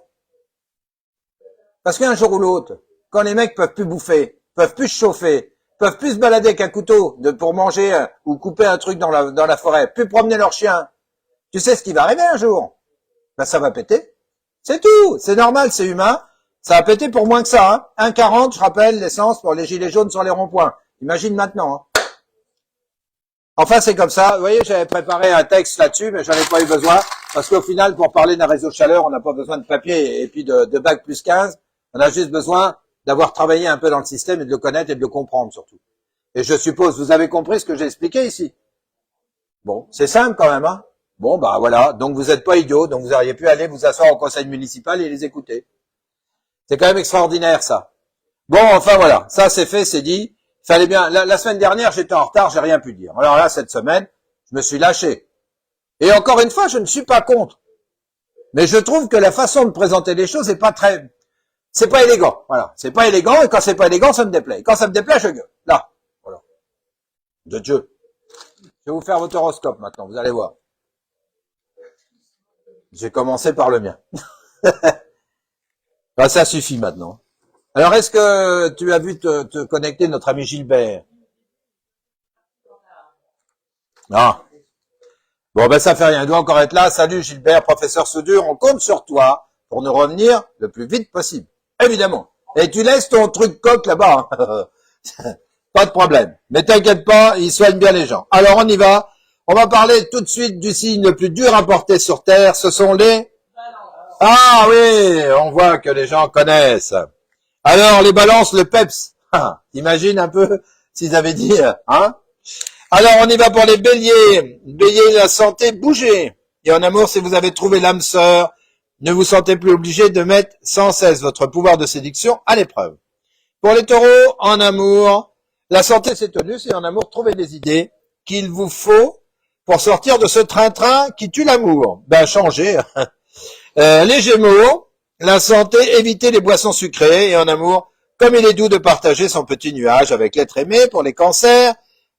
Parce qu'un jour ou l'autre, quand les mecs peuvent plus bouffer, peuvent plus se chauffer, peuvent plus se balader avec un couteau pour manger ou couper un truc dans la forêt, plus promener leurs chiens, tu sais ce qui va arriver un jour? Ben ça va péter. C'est tout, c'est normal, c'est humain. Ça va péter pour moins que ça. Hein. 1,40, je rappelle, l'essence pour les gilets jaunes sur les ronds-points. Imagine maintenant. Hein. Enfin, c'est comme ça. Vous voyez, j'avais préparé un texte là-dessus, mais j'en ai pas eu besoin. Parce qu'au final, pour parler d'un réseau de chaleur, on n'a pas besoin de papier et puis de bac plus 15. On a juste besoin d'avoir travaillé un peu dans le système et de le connaître et de le comprendre surtout. Et je suppose, vous avez compris ce que j'ai expliqué ici. Bon, c'est simple quand même, hein. Bon, bah voilà, donc vous n'êtes pas idiots, donc vous auriez pu aller vous asseoir au conseil municipal et les écouter. C'est quand même extraordinaire, ça. Bon, enfin voilà, ça c'est fait, c'est dit. Fallait bien. La semaine dernière, j'étais en retard, j'ai rien pu dire. Alors là, cette semaine, je me suis lâché. Et encore une fois, je ne suis pas contre. Mais je trouve que la façon de présenter les choses c'est pas élégant. Voilà, c'est pas élégant, et quand c'est pas élégant, ça me déplaît. Et quand ça me déplaît, je gueule. Là, voilà. De Dieu. Je vais vous faire votre horoscope maintenant, vous allez voir. J'ai commencé par le mien. Ben, ça suffit maintenant. Alors, est-ce que tu as vu te connecter notre ami Gilbert? Ah. Bon, ben ça fait rien. Il doit encore être là. Salut Gilbert, professeur Soudure. On compte sur toi pour nous revenir le plus vite possible. Évidemment. Et tu laisses ton truc coq là-bas. Hein. Pas de problème. Mais t'inquiète pas, il soigne bien les gens. Alors, on y va. On va parler tout de suite du signe le plus dur à porter sur Terre. Ce sont les... Ah oui, on voit que les gens connaissent. Alors, les balances, le peps. T'imagines un peu s'ils avaient dit, hein? Alors, on y va pour les béliers. Bélier, la santé, bougez. Et en amour, si vous avez trouvé l'âme sœur, ne vous sentez plus obligé de mettre sans cesse votre pouvoir de séduction à l'épreuve. Pour les taureaux, en amour, la santé c'est tonus et en amour, trouvez des idées qu'il vous faut pour sortir de ce train-train qui tue l'amour. Ben, changez. Les gémeaux, la santé, évitez les boissons sucrées et en amour, comme il est doux de partager son petit nuage avec l'être aimé. Pour les cancers,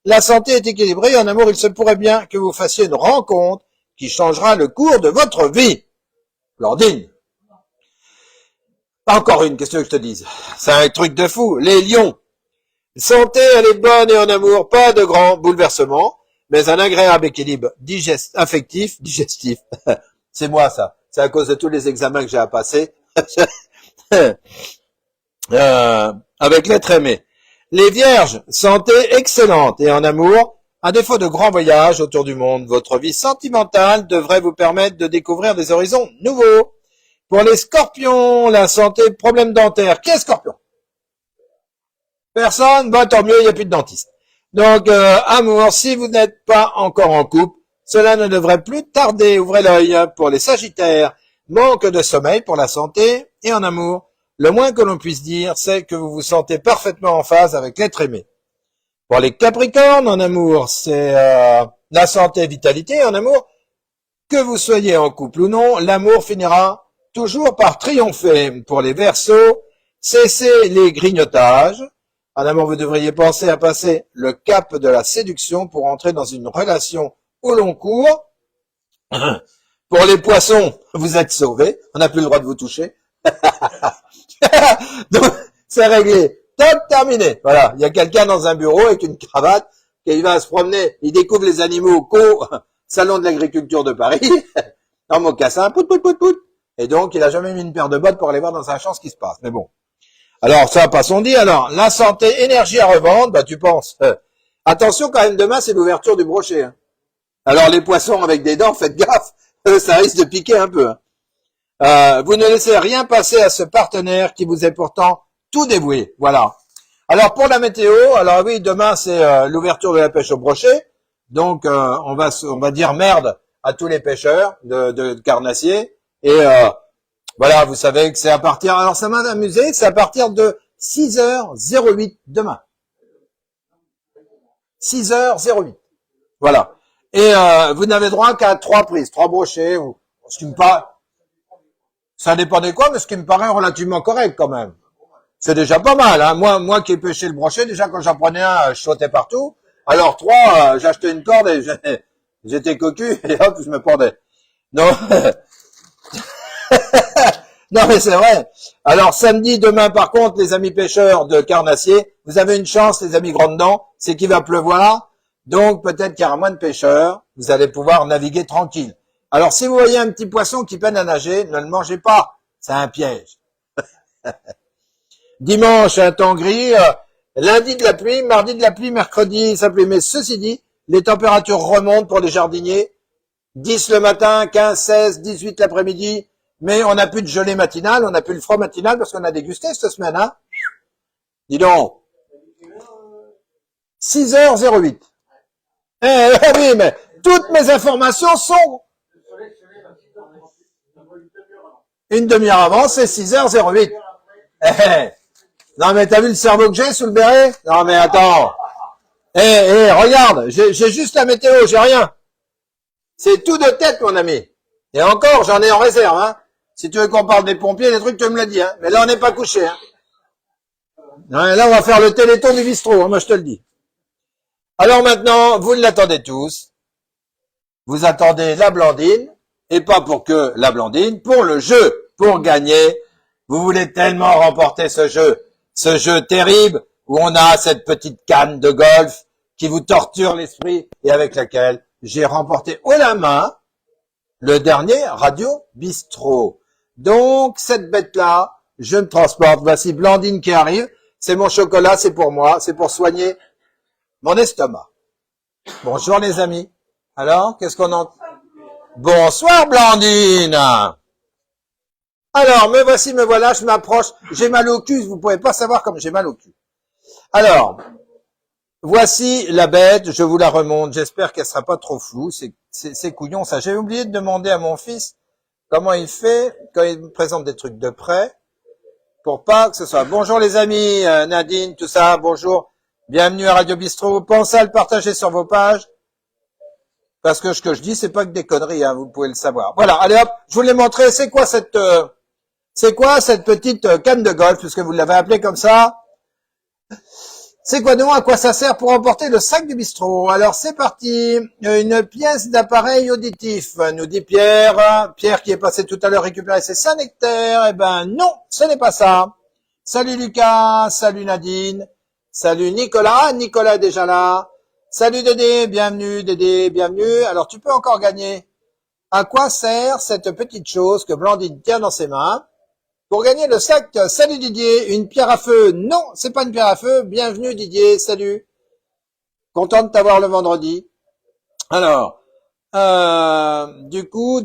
la santé est équilibrée et en amour, il se pourrait bien que vous fassiez une rencontre qui changera le cours de votre vie. Blandine. Encore une, qu'est-ce que je te dise? C'est un truc de fou. Les lions. Santé, elle est bonne et en amour, pas de grands bouleversements, mais un agréable équilibre digestif. C'est moi ça. C'est à cause de tous les examens que j'ai à passer. Avec l'être aimé. Les vierges, santé excellente et en amour, À défaut de grands voyages autour du monde, votre vie sentimentale devrait vous permettre de découvrir des horizons nouveaux. Pour les scorpions, la santé, problème dentaire. Qui est scorpion? Personne? Bon, tant mieux, il n'y a plus de dentiste. Donc, amour, si vous n'êtes pas encore en couple, cela ne devrait plus tarder. Ouvrez l'œil. Pour les sagittaires, manque de sommeil pour la santé et en amour. Le moins que l'on puisse dire, c'est que vous vous sentez parfaitement en phase avec l'être aimé. Pour les capricornes, en amour, c'est la santé et vitalité. En amour, que vous soyez en couple ou non, l'amour finira toujours par triompher. Pour les verseaux, cessez les grignotages. En amour, vous devriez penser à passer le cap de la séduction pour entrer dans une relation au long cours. Pour les poissons, vous êtes sauvés. On n'a plus le droit de vous toucher. Donc, c'est réglé. Top, terminé. Voilà. Il y a quelqu'un dans un bureau avec une cravate qui va se promener. Il découvre les animaux qu'au salon de l'agriculture de Paris. En mocassin. Pout, pout, pout, pout. Et donc, il a jamais mis une paire de bottes pour aller voir dans sa chambre ce qui se passe. Mais bon. Alors, ça, passons dit. Alors, la santé, énergie à revendre, bah, tu penses. Attention, quand même, demain, c'est l'ouverture du brochet. Hein. Alors, les poissons avec des dents, faites gaffe. Ça risque de piquer un peu. Hein. Vous ne laissez rien passer à ce partenaire qui vous est pourtant tout dévoué. Voilà. Alors, pour la météo, alors oui, demain, c'est l'ouverture de la pêche au brochet. Donc, on va dire merde à tous les pêcheurs de carnassiers. Et voilà, vous savez que c'est à partir... Alors, ça m'a amusé, c'est à partir de 6h08 demain. 6h08. Voilà. Et vous n'avez droit qu'à 3 prises, 3 brochets, ou ce qui me paraît... Ça dépend des quoi, mais ce qui me paraît relativement correct quand même. C'est déjà pas mal. Hein. Moi qui ai pêché le brochet, déjà quand j'en prenais un, je sautais partout. Alors 3, j'achetais une corde et j'étais cocu et hop, je me pendais. Non. Non mais c'est vrai. Alors samedi, demain par contre, les amis pêcheurs de carnassiers, vous avez une chance, les amis grandes dents, c'est qu'il va pleuvoir. Donc peut-être qu'il y aura moins de pêcheurs, vous allez pouvoir naviguer tranquille. Alors si vous voyez un petit poisson qui peine à nager, ne le mangez pas, c'est un piège. Dimanche, un temps gris, lundi de la pluie, mardi de la pluie, mercredi, ça pluie. Mais ceci dit, les températures remontent pour les jardiniers. 10 le matin, 15, 16, 18 l'après-midi. Mais on n'a plus de gelée matinale, on n'a plus le froid matinal parce qu'on a dégusté cette semaine. Hein. Dis donc. 6h08. Oui, mais toutes mes informations sont... Une demi-heure avant, c'est 6h08. Non, mais t'as vu le cerveau que j'ai sous le béret? Non, mais attends. Regarde, j'ai juste la météo, j'ai rien. C'est tout de tête, mon ami. Et encore, j'en ai en réserve, hein. Si tu veux qu'on parle des pompiers, des trucs, tu me l'as dit, hein. Mais là, on n'est pas couché, hein. Non, là, on va faire le téléthon du bistrot, hein, moi, je te le dis. Alors maintenant, vous l'attendez tous. Vous attendez la Blandine. Et pas pour que la Blandine, pour le jeu, pour gagner. Vous voulez tellement remporter ce jeu terrible où on a cette petite canne de golf qui vous torture l'esprit et avec laquelle j'ai remporté haut la main le dernier Radio Bistrot. Donc, cette bête-là, je me transporte. Voici Blandine qui arrive. C'est mon chocolat, c'est pour moi, c'est pour soigner mon estomac. Bonjour les amis. Alors, qu'est-ce qu'on en... Bonsoir Blandine. Alors, me voici, me voilà, je m'approche. J'ai mal au cul, vous pouvez pas savoir comme j'ai mal au cul. Alors, voici la bête, je vous la remonte. J'espère qu'elle sera pas trop floue. C'est couillon ça. J'ai oublié de demander à mon fils comment il fait quand il me présente des trucs de près pour pas que ce soit... Bonjour les amis, Nadine, tout ça, bonjour. Bienvenue à Radio Bistrot. Pensez à le partager sur vos pages. Parce que ce que je dis, c'est pas que des conneries, hein, vous pouvez le savoir. Voilà, allez hop, je vous l'ai montré. C'est quoi cette petite canne de golf, puisque vous l'avez appelée comme ça? C'est quoi donc? À quoi ça sert pour emporter le sac du bistrot? Alors c'est parti. Une pièce d'appareil auditif, nous dit Pierre. Pierre qui est passé tout à l'heure récupérer ses Saint-Nectaire. Eh ben non, ce n'est pas ça. Salut Lucas, salut Nadine, salut Nicolas. Nicolas est déjà là. Salut Dédé, bienvenue Dédé, bienvenue. Alors tu peux encore gagner. À quoi sert cette petite chose que Blandine tient dans ses mains? Pour gagner le sac, salut Didier, une pierre à feu. Non, c'est pas une pierre à feu. Bienvenue Didier, salut. Content de t'avoir le vendredi. Alors, du coup,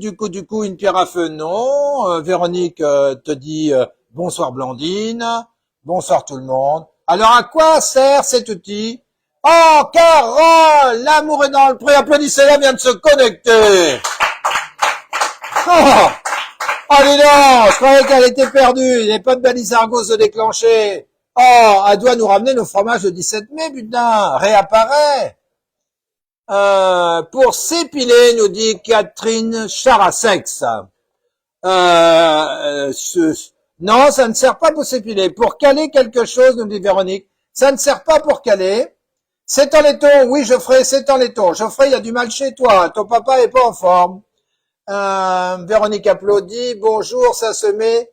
une pierre à feu, non. Véronique te dit bonsoir Blandine, bonsoir tout le monde. Alors, à quoi sert cet outil? Oh, Carole, l'amour est dans le pré. Applaudissez-la, vient de se connecter. Oh, allez non, je croyais qu'elle était perdue. Il n'y avait pas de balise Argos de déclencher. Oh, elle doit nous ramener nos fromages le 17 mai, putain. Réapparaît. Pour s'épiler, nous dit Catherine Charasex. Non, ça ne sert pas pour s'épiler. Pour caler quelque chose, nous dit Véronique, ça ne sert pas pour caler. C'est en laiton, oui, Geoffrey, c'est en laiton. Geoffrey, il y a du mal chez toi. Ton papa est pas en forme. Véronique applaudit. Bonjour, ça se met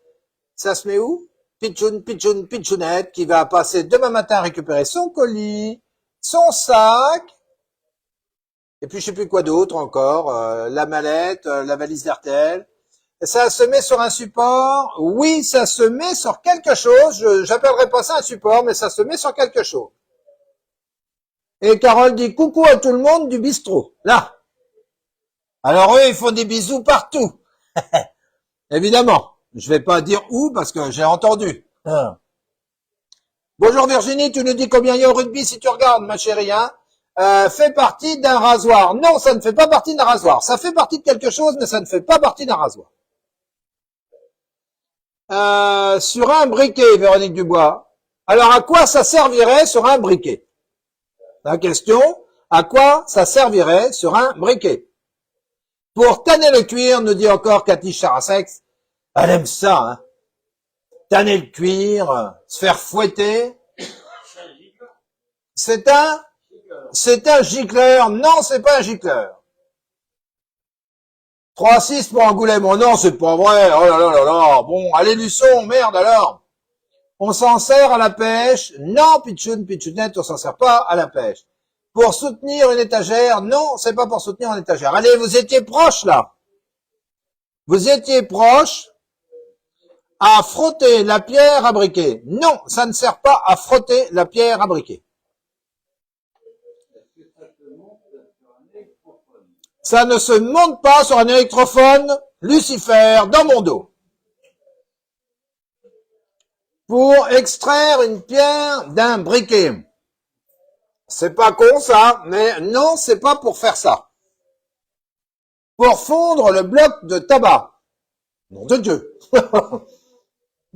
où? Pitchounette, qui va passer demain matin récupérer son colis, son sac, et puis je sais plus quoi d'autre encore, la mallette, la valise d'RTL. Ça se met sur un support? Oui, ça se met sur quelque chose. J'appellerai pas ça un support, mais ça se met sur quelque chose. Et Carole dit coucou à tout le monde du bistrot. Là. Alors eux, ils font des bisous partout. Évidemment. Je vais pas dire où parce que j'ai entendu. Bonjour Virginie, tu nous dis combien il y a au rugby si tu regardes, ma chérie, hein? Fait partie d'un rasoir. Non, ça ne fait pas partie d'un rasoir. Ça fait partie de quelque chose, mais ça ne fait pas partie d'un rasoir. Sur un briquet, Véronique Dubois. Alors, à quoi ça servirait sur un briquet? La question, à quoi ça servirait sur un briquet? Pour tanner le cuir, nous dit encore Cathy Charasex. Elle aime ça, hein. Tanner le cuir, se faire fouetter. C'est un gicleur. Non, c'est pas un gicleur. 3-6 pour Angoulême. Oh non, c'est pas vrai. Oh là là là là. Bon, allez Luçon, merde alors. On s'en sert à la pêche. Non, Pitchounette, on s'en sert pas à la pêche. Pour soutenir une étagère. Non, c'est pas pour soutenir une étagère. Allez, vous étiez proche là. Vous étiez proche à frotter la pierre à briquet. Non, ça ne sert pas à frotter la pierre à briquet. Ça ne se monte pas sur un électrophone Lucifer dans mon dos. Pour extraire une pierre d'un briquet. C'est pas con ça, mais non, c'est pas pour faire ça. Pour fondre le bloc de tabac. Nom de Dieu.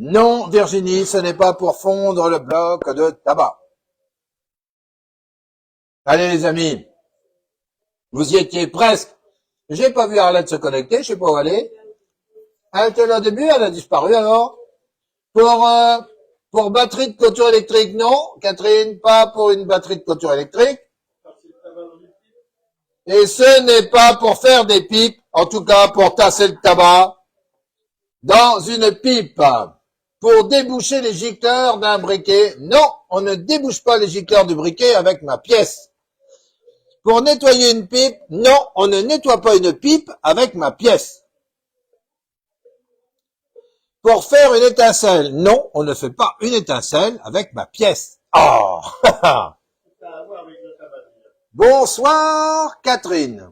Non, Virginie, ce n'est pas pour fondre le bloc de tabac. Allez les amis, vous y étiez presque. J'ai pas vu Arlette se connecter, je sais pas où elle est. Elle était là au début, elle a disparu alors. Pour batterie de clôture électrique, non. Catherine, pas pour une batterie de clôture électrique. Et ce n'est pas pour faire des pipes, en tout cas pour tasser le tabac dans une pipe. Pour déboucher les gicleurs d'un briquet, non, on ne débouche pas les gicleurs du briquet avec ma pièce. Pour nettoyer une pipe, non, on ne nettoie pas une pipe avec ma pièce. Pour faire une étincelle, non, on ne fait pas une étincelle avec ma pièce. Oh. Bonsoir Catherine.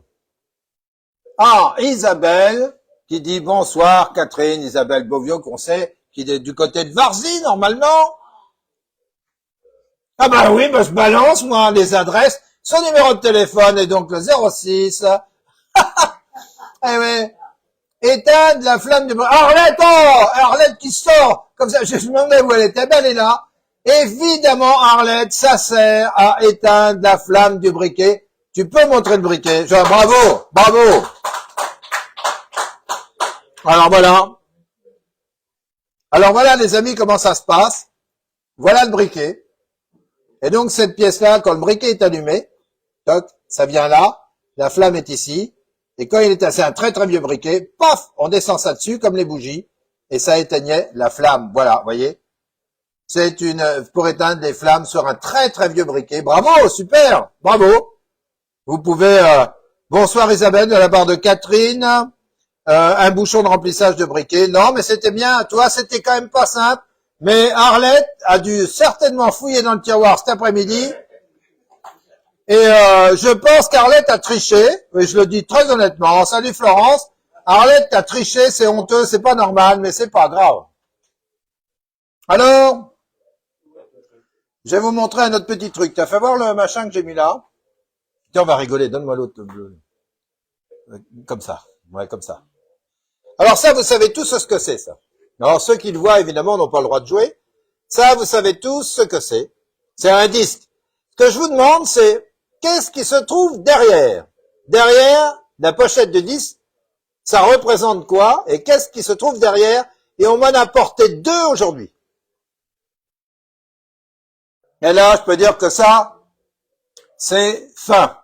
Ah, Isabelle, qui dit bonsoir Catherine, Isabelle Beauviau, qu'on sait, qui est du côté de Varzy, normalement. Ah bah oui, bah je balance, moi, les adresses. Son numéro de téléphone est donc le 06. Eh oui. Éteindre la flamme du briquet. Arlette, oh, Arlette qui sort. Comme ça, je me demandais où elle était. Ben, elle est là. Évidemment, Arlette, ça sert à éteindre la flamme du briquet. Tu peux montrer le briquet. Genre, bravo, bravo. Alors voilà, les amis, comment ça se passe. Voilà le briquet. Et donc, cette pièce-là, quand le briquet est allumé, toc, ça vient là. La flamme est ici. Et quand il est assez un très très vieux briquet, paf, on descend ça dessus comme les bougies et ça éteignait la flamme. Voilà, voyez. C'est pour éteindre les flammes sur un très très vieux briquet. Bravo, super, bravo. Vous pouvez, bonsoir Isabelle de la part de Catherine, un bouchon de remplissage de briquet. Non, mais c'était bien, toi, c'était quand même pas simple. Mais Arlette a dû certainement fouiller dans le tiroir cet après-midi Et je pense qu'Arlette a triché, et je le dis très honnêtement. Salut Florence. Arlette a triché, c'est honteux, c'est pas normal, mais c'est pas grave. Alors, je vais vous montrer un autre petit truc. T'as fait voir le machin que j'ai mis là? Tiens, on va rigoler, donne-moi l'autre bleu. Comme ça. Ouais, comme ça. Alors ça, vous savez tous ce que c'est, ça. Alors ceux qui le voient, évidemment, n'ont pas le droit de jouer. Ça, vous savez tous ce que c'est. C'est un disque. Ce que je vous demande, c'est qu'est-ce qui se trouve derrière? Derrière la pochette de disque, ça représente quoi? Et qu'est-ce qui se trouve derrière? Et on m'en a apporté deux aujourd'hui. Et là, je peux dire que ça, c'est fin.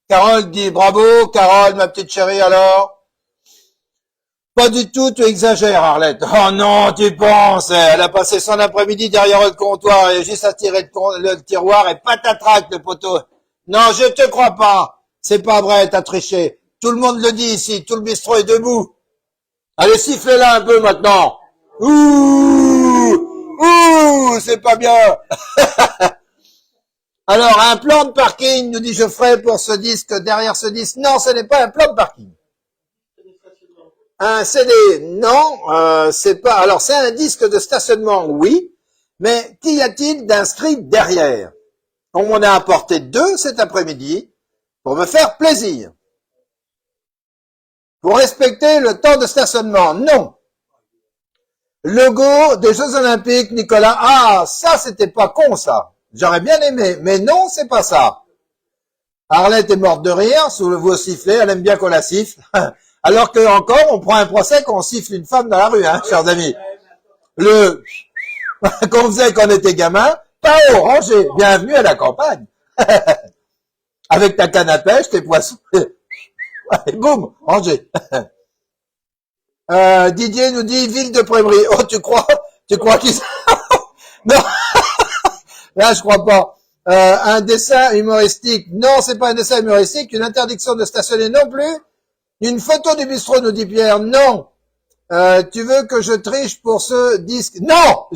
Carole dit bravo. Carole, ma petite chérie, alors? Pas du tout, tu exagères, Arlette. Oh non, tu penses, elle a passé son après-midi derrière le comptoir et juste à tirer le tiroir et patatrac le poteau. Non, je te crois pas. C'est pas vrai, t'as triché. Tout le monde le dit ici, tout le bistrot est debout. Allez, sifflez-la un peu maintenant. Ouh, c'est pas bien. Alors, un plan de parking, nous dit Geoffrey, pour ce disque, derrière ce disque. Non, ce n'est pas un plan de parking. Un CD, non, c'est pas. Alors, c'est un disque de stationnement, oui, mais qu'y a-t-il d'inscrit derrière? On m'en a apporté deux cet après-midi pour me faire plaisir. Pour respecter le temps de stationnement, non. Logo des Jeux Olympiques, Nicolas. Ah, ça, c'était pas con, ça. J'aurais bien aimé, mais non, c'est pas ça. Arlette est morte de rire sous le vos sifflet, elle aime bien qu'on la siffle. Alors que encore, on prend un procès qu'on siffle une femme dans la rue, hein, chers amis. Le qu'on faisait quand on était gamin, pas au rangé, bienvenue à la campagne. Avec ta canne à pêche, tes poissons, et boum, rangé. Didier nous dit ville de Prémery. Oh, tu crois qu'ils... Non, là je crois pas. Un dessin humoristique. Non, c'est pas un dessin humoristique. Une interdiction de stationner non plus. Une photo du bistrot, nous dit Pierre. Non. Tu veux que je triche pour ce disque? Non.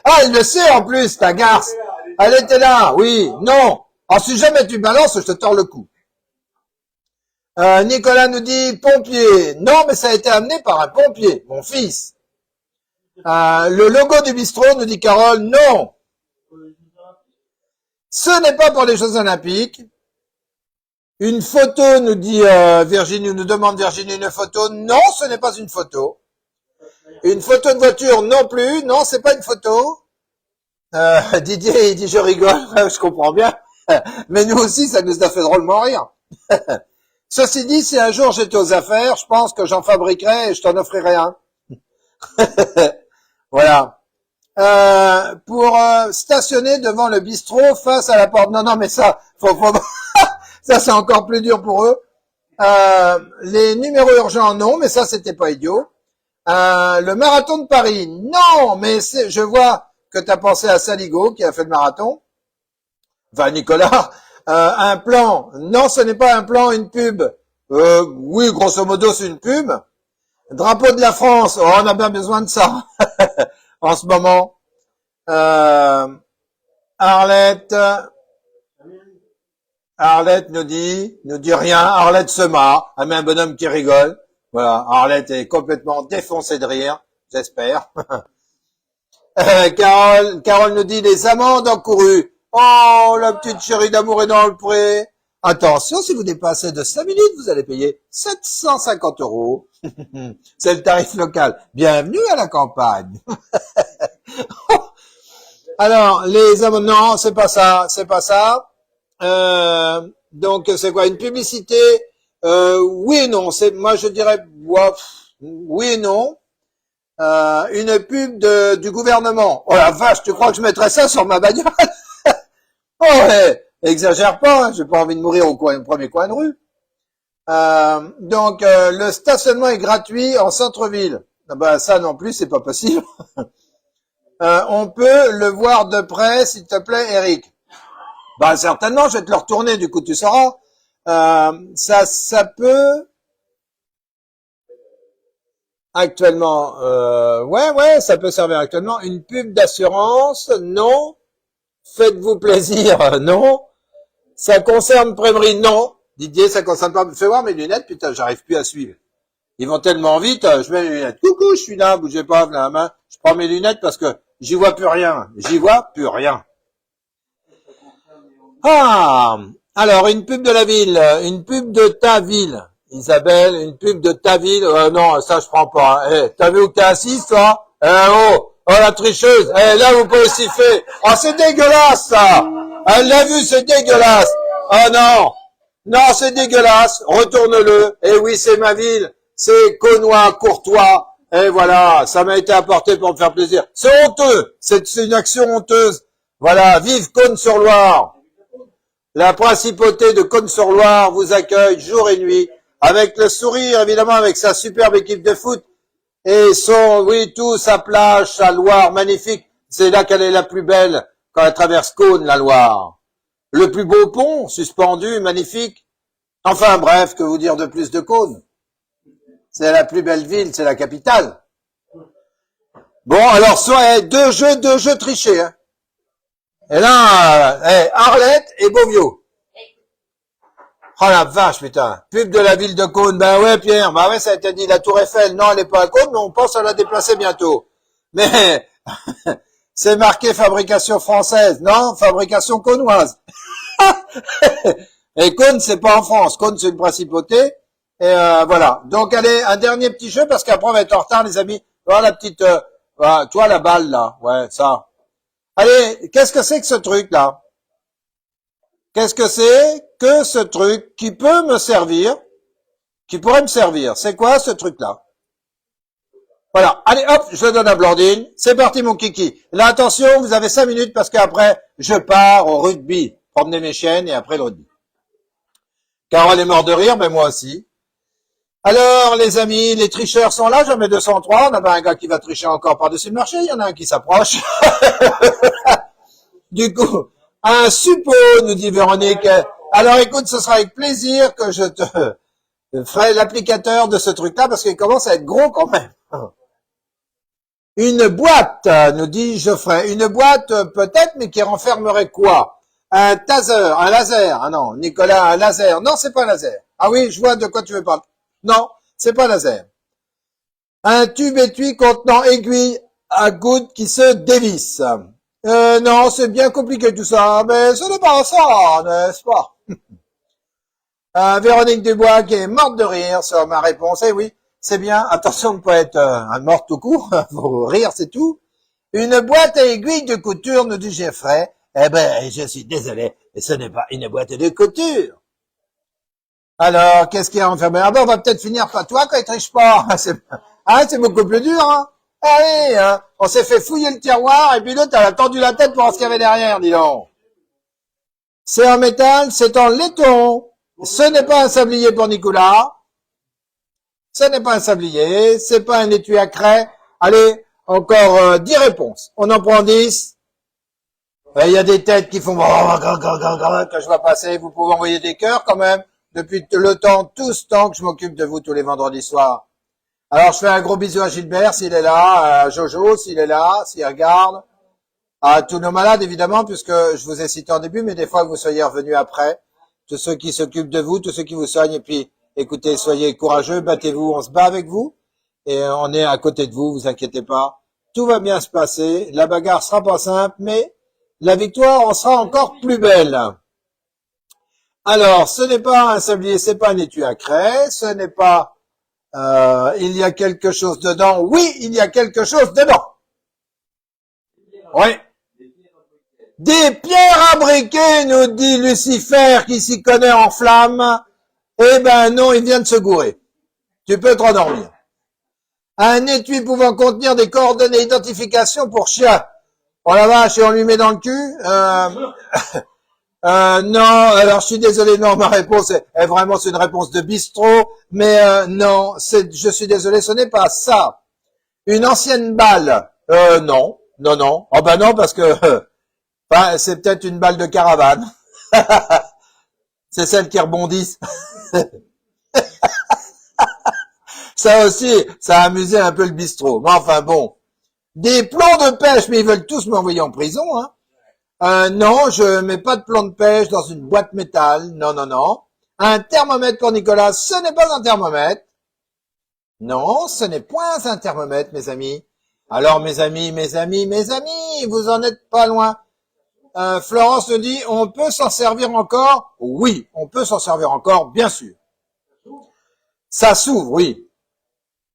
Ah, il le sait en plus, ta garce. Elle était là. Oui. Non. Alors si jamais tu balances, je te tords le cou. Nicolas nous dit pompier. Non, mais ça a été amené par un pompier, mon fils. Le logo du bistrot, nous dit Carole. Non. Ce n'est pas pour les Jeux Olympiques. Une photo, nous dit Virginie, nous demande Virginie une photo. Non, ce n'est pas une photo. Une photo de voiture non plus. Non, c'est pas une photo. Didier, il dit je rigole, je comprends bien. Mais nous aussi, ça nous a fait drôlement rire. Ceci dit, si un jour j'étais aux affaires, je pense que j'en fabriquerais et je t'en offrirais un. Voilà. Pour stationner devant le bistrot face à la porte. Non, mais ça, ça c'est encore plus dur pour eux. Les numéros urgents, non, mais ça c'était pas idiot. Le marathon de Paris, non, mais je vois que tu as pensé à Saligo qui a fait le marathon. Enfin, Nicolas, un plan, non, ce n'est pas un plan, une pub. Oui, grosso modo, c'est une pub. Drapeau de la France, oh, on a bien besoin de ça en ce moment. Arlette nous dit rien. Arlette se marre. Elle met un bonhomme qui rigole. Voilà, Arlette est complètement défoncée de rire, j'espère. Carole nous dit les amendes encourues. Oh, la petite chérie d'amour est dans le pré. Attention, si vous dépassez de 5 minutes, vous allez payer 750 €. C'est le tarif local. Bienvenue à la campagne. Alors, les amendes, non, c'est pas ça. Donc, c'est quoi, une publicité? Oui et non. Moi, je dirais, oui et non. Une pub du gouvernement. Oh la vache, tu crois que je mettrais ça sur ma bagnole? Oh ouais, exagère pas, hein, j'ai pas envie de mourir au premier coin de rue. Donc le stationnement est gratuit en centre-ville. Ah ben ça non plus, c'est pas possible. On peut le voir de près, s'il te plaît, Eric. Bah certainement, je vais te le retourner, du coup tu sauras. Ça peut actuellement, ouais, ça peut servir actuellement. Une pub d'assurance, non. Faites-vous plaisir, non. Ça concerne Prémery? Non. Didier, ça concerne pas. Fais voir mes lunettes, putain, j'arrive plus à suivre. Ils vont tellement vite, je mets mes lunettes. Coucou, je suis là, bougez pas, la main. Je prends mes lunettes parce que j'y vois plus rien. J'y vois plus rien. Ah, alors une pub de la ville, une pub de ta ville. Isabelle, une pub de ta ville. Non, ça je prends pas. Eh, t'as vu où t'es assise, toi? Oh, la tricheuse. Là vous pouvez siffler. Oh, c'est dégueulasse, ça. Elle l'a vu, c'est dégueulasse. Oh non. Non, c'est dégueulasse. Retourne-le. Eh oui, c'est ma ville. C'est Cônois, Courtois. Et voilà, ça m'a été apporté pour me faire plaisir. C'est honteux. C'est une action honteuse. Voilà, vive Cône-sur-Loire. La principauté de Cône-sur-Loire vous accueille jour et nuit, avec le sourire, évidemment, avec sa superbe équipe de foot, et tout, sa plage, sa Loire magnifique. C'est là qu'elle est la plus belle, quand elle traverse Cône, la Loire. Le plus beau pont, suspendu, magnifique. Enfin, bref, que vous dire de plus de Cône? C'est la plus belle ville, c'est la capitale. Bon, alors, soit deux jeux trichés, hein. Et là, Arlette et Beauvio. Oh la vache, putain. Pub de la ville de Cône. Ben ouais, Pierre. Ben ouais, ça a été dit. La Tour Eiffel, non, elle n'est pas à Cône, mais on pense à la déplacer bientôt. Mais, c'est marqué fabrication française. Non, fabrication cônoise. Et Cône, c'est pas en France. Cône, c'est une principauté. Et voilà. Donc, allez, un dernier petit jeu, parce qu'après, on va être en retard, les amis. Voilà la petite, toi, la balle, là. Ouais, ça. Allez, qu'est-ce que c'est que ce truc-là? Qu'est-ce que c'est que ce truc qui peut me servir, qui pourrait me servir? C'est quoi ce truc-là? Voilà. Allez, hop, je le donne à Blandine. C'est parti, mon kiki. Là, attention, vous avez 5 minutes parce qu'après, je pars au rugby. Promener mes chiennes et après le rugby. Carole est mort de rire, mais moi aussi. Alors, les amis, les tricheurs sont là, j'en mets 203. On a un gars qui va tricher encore par-dessus le marché. Il y en a un qui s'approche. Du coup, un suppôt, nous dit Véronique. Alors, écoute, ce sera avec plaisir que je te ferai l'applicateur de ce truc-là parce qu'il commence à être gros quand même. Une boîte, nous dit Geoffrey. Une boîte, peut-être, mais qui renfermerait quoi? Un taser, un laser. Ah non, Nicolas, un laser. Non, c'est pas un laser. Ah oui, je vois de quoi tu veux parler. Non, c'est pas un laser. Un tube étui contenant aiguille à gouttes qui se dévisse. Non, c'est bien compliqué tout ça, mais ce n'est pas ça, n'est-ce pas? Véronique Dubois qui est morte de rire sur ma réponse. Eh oui, c'est bien. Attention de ne pas être morte tout court. Faut rire, c'est tout. Une boîte à aiguilles de couture, nous dit Geoffrey. Eh ben, je suis désolé, mais ce n'est pas une boîte de couture. Alors, qu'est-ce qu'il y a enfermé? Ah ben, on va peut-être finir par toi quand il triche pas. C'est beaucoup plus dur, hein. Allez, hein. On s'est fait fouiller le tiroir et puis l'autre, elle a tendu la tête pour voir ce qu'il y avait derrière, dis donc. C'est en métal, c'est en laiton. Ce n'est pas un sablier pour Nicolas. Ce n'est pas un sablier, c'est pas un étui à craie. Allez, encore 10 réponses. On en prend 10. Il y a des têtes qui font que je vois passer. Vous pouvez envoyer des cœurs quand même. Depuis tout ce temps que je m'occupe de vous tous les vendredis soirs. Alors, je fais un gros bisou à Gilbert, s'il est là, à Jojo, s'il est là, s'il regarde, à tous nos malades, évidemment, puisque je vous ai cité en début, mais des fois que vous soyez revenus après, tous ceux qui s'occupent de vous, tous ceux qui vous soignent, et puis, écoutez, soyez courageux, battez-vous, on se bat avec vous, et on est à côté de vous, vous inquiétez pas. Tout va bien se passer, la bagarre sera pas simple, mais la victoire en sera encore plus belle. Alors, ce n'est pas un sablier, c'est pas un étui à craie, ce n'est pas il y a quelque chose dedans. Oui, il y a quelque chose dedans. Oui. Des pierres à briquet, nous dit Lucifer, qui s'y connaît en flammes. Eh ben non, il vient de se gourer. Tu peux te rendormir. Un étui pouvant contenir des coordonnées d'identification pour chien. Oh la vache, et on lui met dans le cul. Non, alors je suis désolé, non, ma réponse est vraiment c'est une réponse de bistrot, mais non, je suis désolé, ce n'est pas ça. Une ancienne balle, non, non. Oh ben non, parce que c'est peut-être une balle de caravane. C'est celle qui rebondissent. Ça aussi, ça a amusé un peu le bistrot. Mais enfin bon, des plans de pêche, mais ils veulent tous m'envoyer en prison, hein. Non, je mets pas de plan de pêche dans une boîte métal. Non, non, non. Un thermomètre pour Nicolas, ce n'est pas un thermomètre. Non, ce n'est point un thermomètre, mes amis. Alors, mes amis, vous en êtes pas loin. Florence nous dit, on peut s'en servir encore? Oui, on peut s'en servir encore, bien sûr. Ça s'ouvre, oui.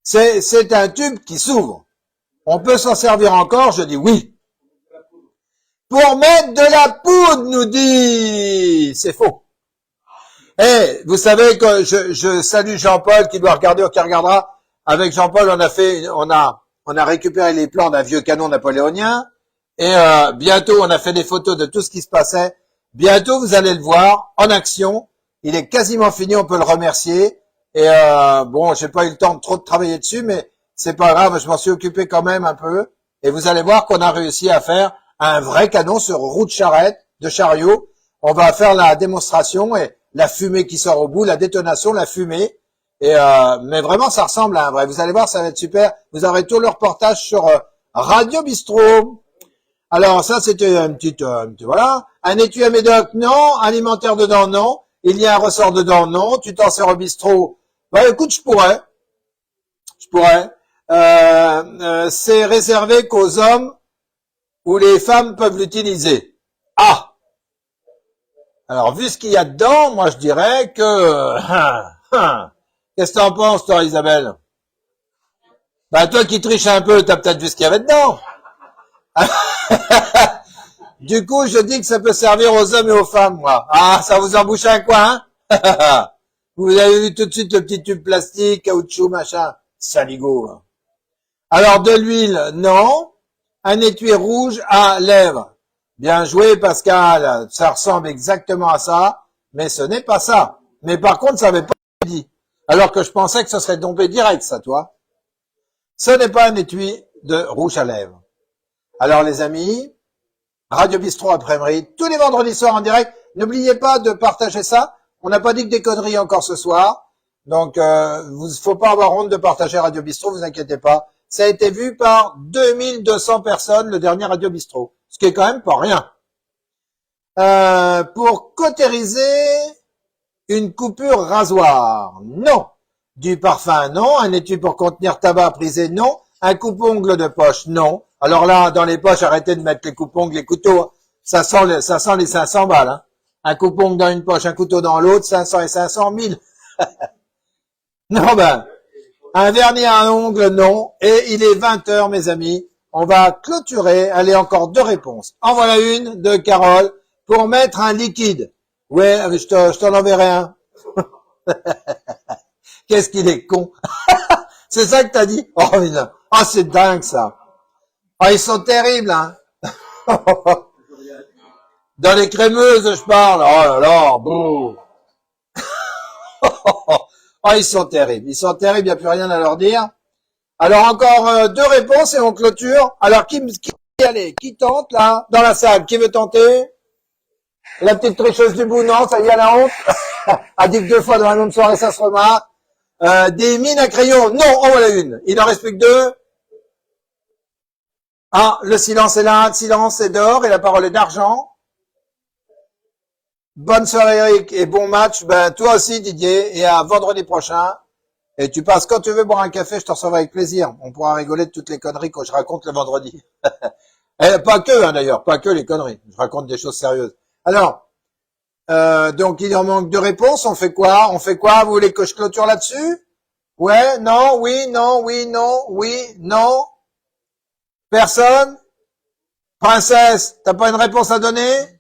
C'est un tube qui s'ouvre. On peut s'en servir encore, je dis oui. Pour mettre de la poudre, nous dit. C'est faux. Eh, vous savez que je salue Jean-Paul qui doit regarder ou qui regardera. Avec Jean-Paul, on a récupéré les plans d'un vieux canon napoléonien. Et bientôt, on a fait des photos de tout ce qui se passait. Bientôt, vous allez le voir en action. Il est quasiment fini, on peut le remercier. Et bon, j'ai pas eu le temps de trop de travailler dessus, mais c'est pas grave, je m'en suis occupé quand même un peu. Et vous allez voir qu'on a réussi à faire un vrai canon sur roue de charrette, de chariot. On va faire la démonstration et la fumée qui sort au bout, la détonation, la fumée. Et mais vraiment, ça ressemble à un vrai. Vous allez voir, ça va être super. Vous aurez tout le reportage sur Radio Bistro. Alors ça, c'était un petit voilà. Un étui à médoc, non. Alimentaire dedans, non. Il y a un ressort dedans, non. Tu t'en sers au bistrot. Bah écoute, je pourrais. C'est réservé qu'aux hommes ou les femmes peuvent l'utiliser. Ah. Alors vu ce qu'il y a dedans, moi je dirais que. Qu'est-ce que t'en penses, toi, Isabelle? Bah toi qui triches un peu, t'as peut-être vu ce qu'il y avait dedans. Du coup, je dis que ça peut servir aux hommes et aux femmes, moi. Ah, ça vous embouche un coin, hein? Vous avez vu tout de suite le petit tube plastique, caoutchouc, machin. Saligo. Hein. Alors, de l'huile, non. Un étui rouge à lèvres. Bien joué, Pascal. Ça ressemble exactement à ça, mais ce n'est pas ça. Mais par contre, ça n'avait pas dit. Alors que je pensais que ce serait tombé direct, ça, toi. Ce n'est pas un étui de rouge à lèvres. Alors, les amis, Radio Bistro après-midi, tous les vendredis soirs en direct. N'oubliez pas de partager ça. On n'a pas dit que des conneries encore ce soir. Donc, faut pas avoir honte de partager Radio Bistro, vous inquiétez pas. Ça a été vu par 2200 personnes, le dernier Radio Bistro. Ce qui est quand même pas rien. Pour cautériser une coupure rasoir, non. Du parfum, non. Un étui pour contenir tabac prisé, non. Un coupe-ongle de poche, non. Alors là, dans les poches, arrêtez de mettre les coupe-ongles, les couteaux. Ça sent les 500 balles. Hein. Un coupe-ongle dans une poche, un couteau dans l'autre, 500 et 500 000. Non, ben, un vernis à ongles, non. Et il est 20h, mes amis. On va clôturer. Allez, encore 2 réponses. En voilà une de Carole pour mettre un liquide. Ouais, je t'en enverrai un. Qu'est-ce qu'il est con. C'est ça que t'as dit? Oh, c'est dingue, ça. Oh, ils sont terribles, hein. Dans les crémeuses, je parle. Oh là là, bouh. Oh, ils sont terribles. Il n'y a plus rien à leur dire. Alors, encore 2 réponses et on clôture. Alors, qui tente, là, dans la salle? Qui veut tenter? La petite tricheuse du bout, non, ça y est, la honte. A dit que 2 fois dans la même soirée, ça se remarque. Des mines à crayon, non, oh voilà une. Il en reste plus que 2. Ah, le silence est là, le silence est d'or et la parole est d'argent. Bonne soirée Eric et bon match. Ben toi aussi Didier et à vendredi prochain. Et tu passes quand tu veux boire un café, je te recevrai avec plaisir. On pourra rigoler de toutes les conneries que je raconte le vendredi. Et pas que hein, d'ailleurs, pas que les conneries. Je raconte des choses sérieuses. Alors, donc il en manque 2 réponses. On fait quoi? Vous voulez que je clôture là-dessus? Ouais, non, oui, non, oui, non, oui, non. Personne? Princesse, t'as pas une réponse à donner?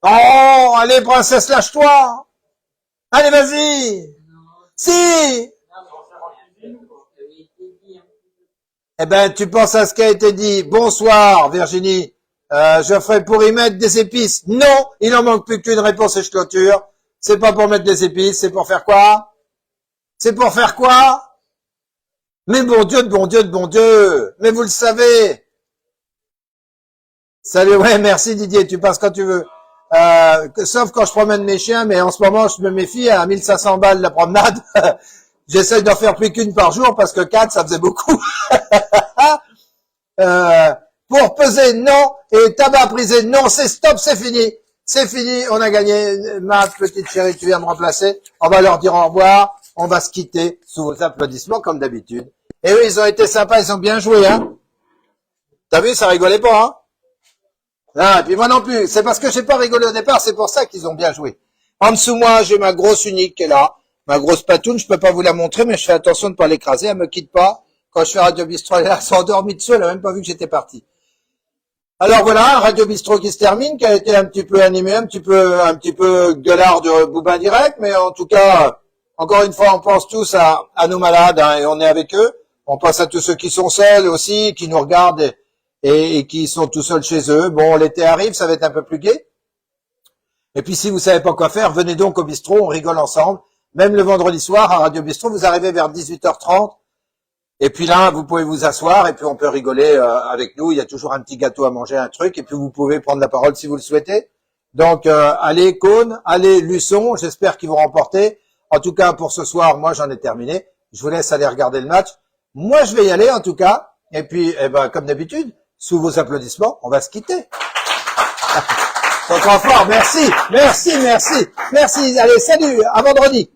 Oh, allez, princesse, lâche-toi. Allez, vas-y. Si. Eh ben, tu penses à ce qui a été dit. Bonsoir, Virginie. Je ferai pour y mettre des épices. Non, il en manque plus qu'une réponse et je clôture. C'est pas pour mettre des épices, c'est pour faire quoi? C'est pour faire quoi? Mais bon Dieu, de bon Dieu, de bon Dieu. Mais vous le savez. Salut, ouais, merci Didier, tu passes quand tu veux. Sauf quand je promène mes chiens, mais en ce moment, je me méfie à 1500 balles la promenade. J'essaye d'en faire plus qu'une par jour parce que 4, ça faisait beaucoup. pour peser non et tabac brisé non, c'est stop, c'est fini. C'est fini, on a gagné. Ma petite chérie, tu viens me remplacer. On va leur dire au revoir. On va se quitter sous vos applaudissements comme d'habitude. Et oui, ils ont été sympas, ils ont bien joué, hein. T'as vu, ça rigolait pas, hein. Ah, et puis moi non plus. C'est parce que j'ai pas rigolé au départ, c'est pour ça qu'ils ont bien joué. En dessous moi, j'ai ma grosse unique qui est là. Ma grosse patoune, je peux pas vous la montrer, mais je fais attention de pas l'écraser. Elle me quitte pas. Quand je fais Radio Bistrot, elle s'est endormie dessus, elle a même pas vu que j'étais parti. Alors voilà, Radio Bistrot qui se termine, qui a été un petit peu animé, un petit peu gueulard de Boubin Direct, mais en tout cas, encore une fois, on pense tous à nos malades, hein, et on est avec eux. On pense à tous ceux qui sont seuls aussi, qui nous regardent et qui sont tout seuls chez eux. Bon, l'été arrive, ça va être un peu plus gai. Et puis si vous savez pas quoi faire, venez donc au bistrot, on rigole ensemble. Même le vendredi soir à Radio Bistrot, vous arrivez vers 18h30. Et puis là, vous pouvez vous asseoir et puis on peut rigoler avec nous. Il y a toujours un petit gâteau à manger, un truc. Et puis vous pouvez prendre la parole si vous le souhaitez. Donc, allez Cône, allez Luçon. J'espère qu'ils vont remporter. En tout cas, pour ce soir, moi, j'en ai terminé. Je vous laisse aller regarder le match. Moi, je vais y aller, en tout cas. Et puis, comme d'habitude, sous vos applaudissements, on va se quitter. C'est trop fort. Merci. Allez, salut. À vendredi.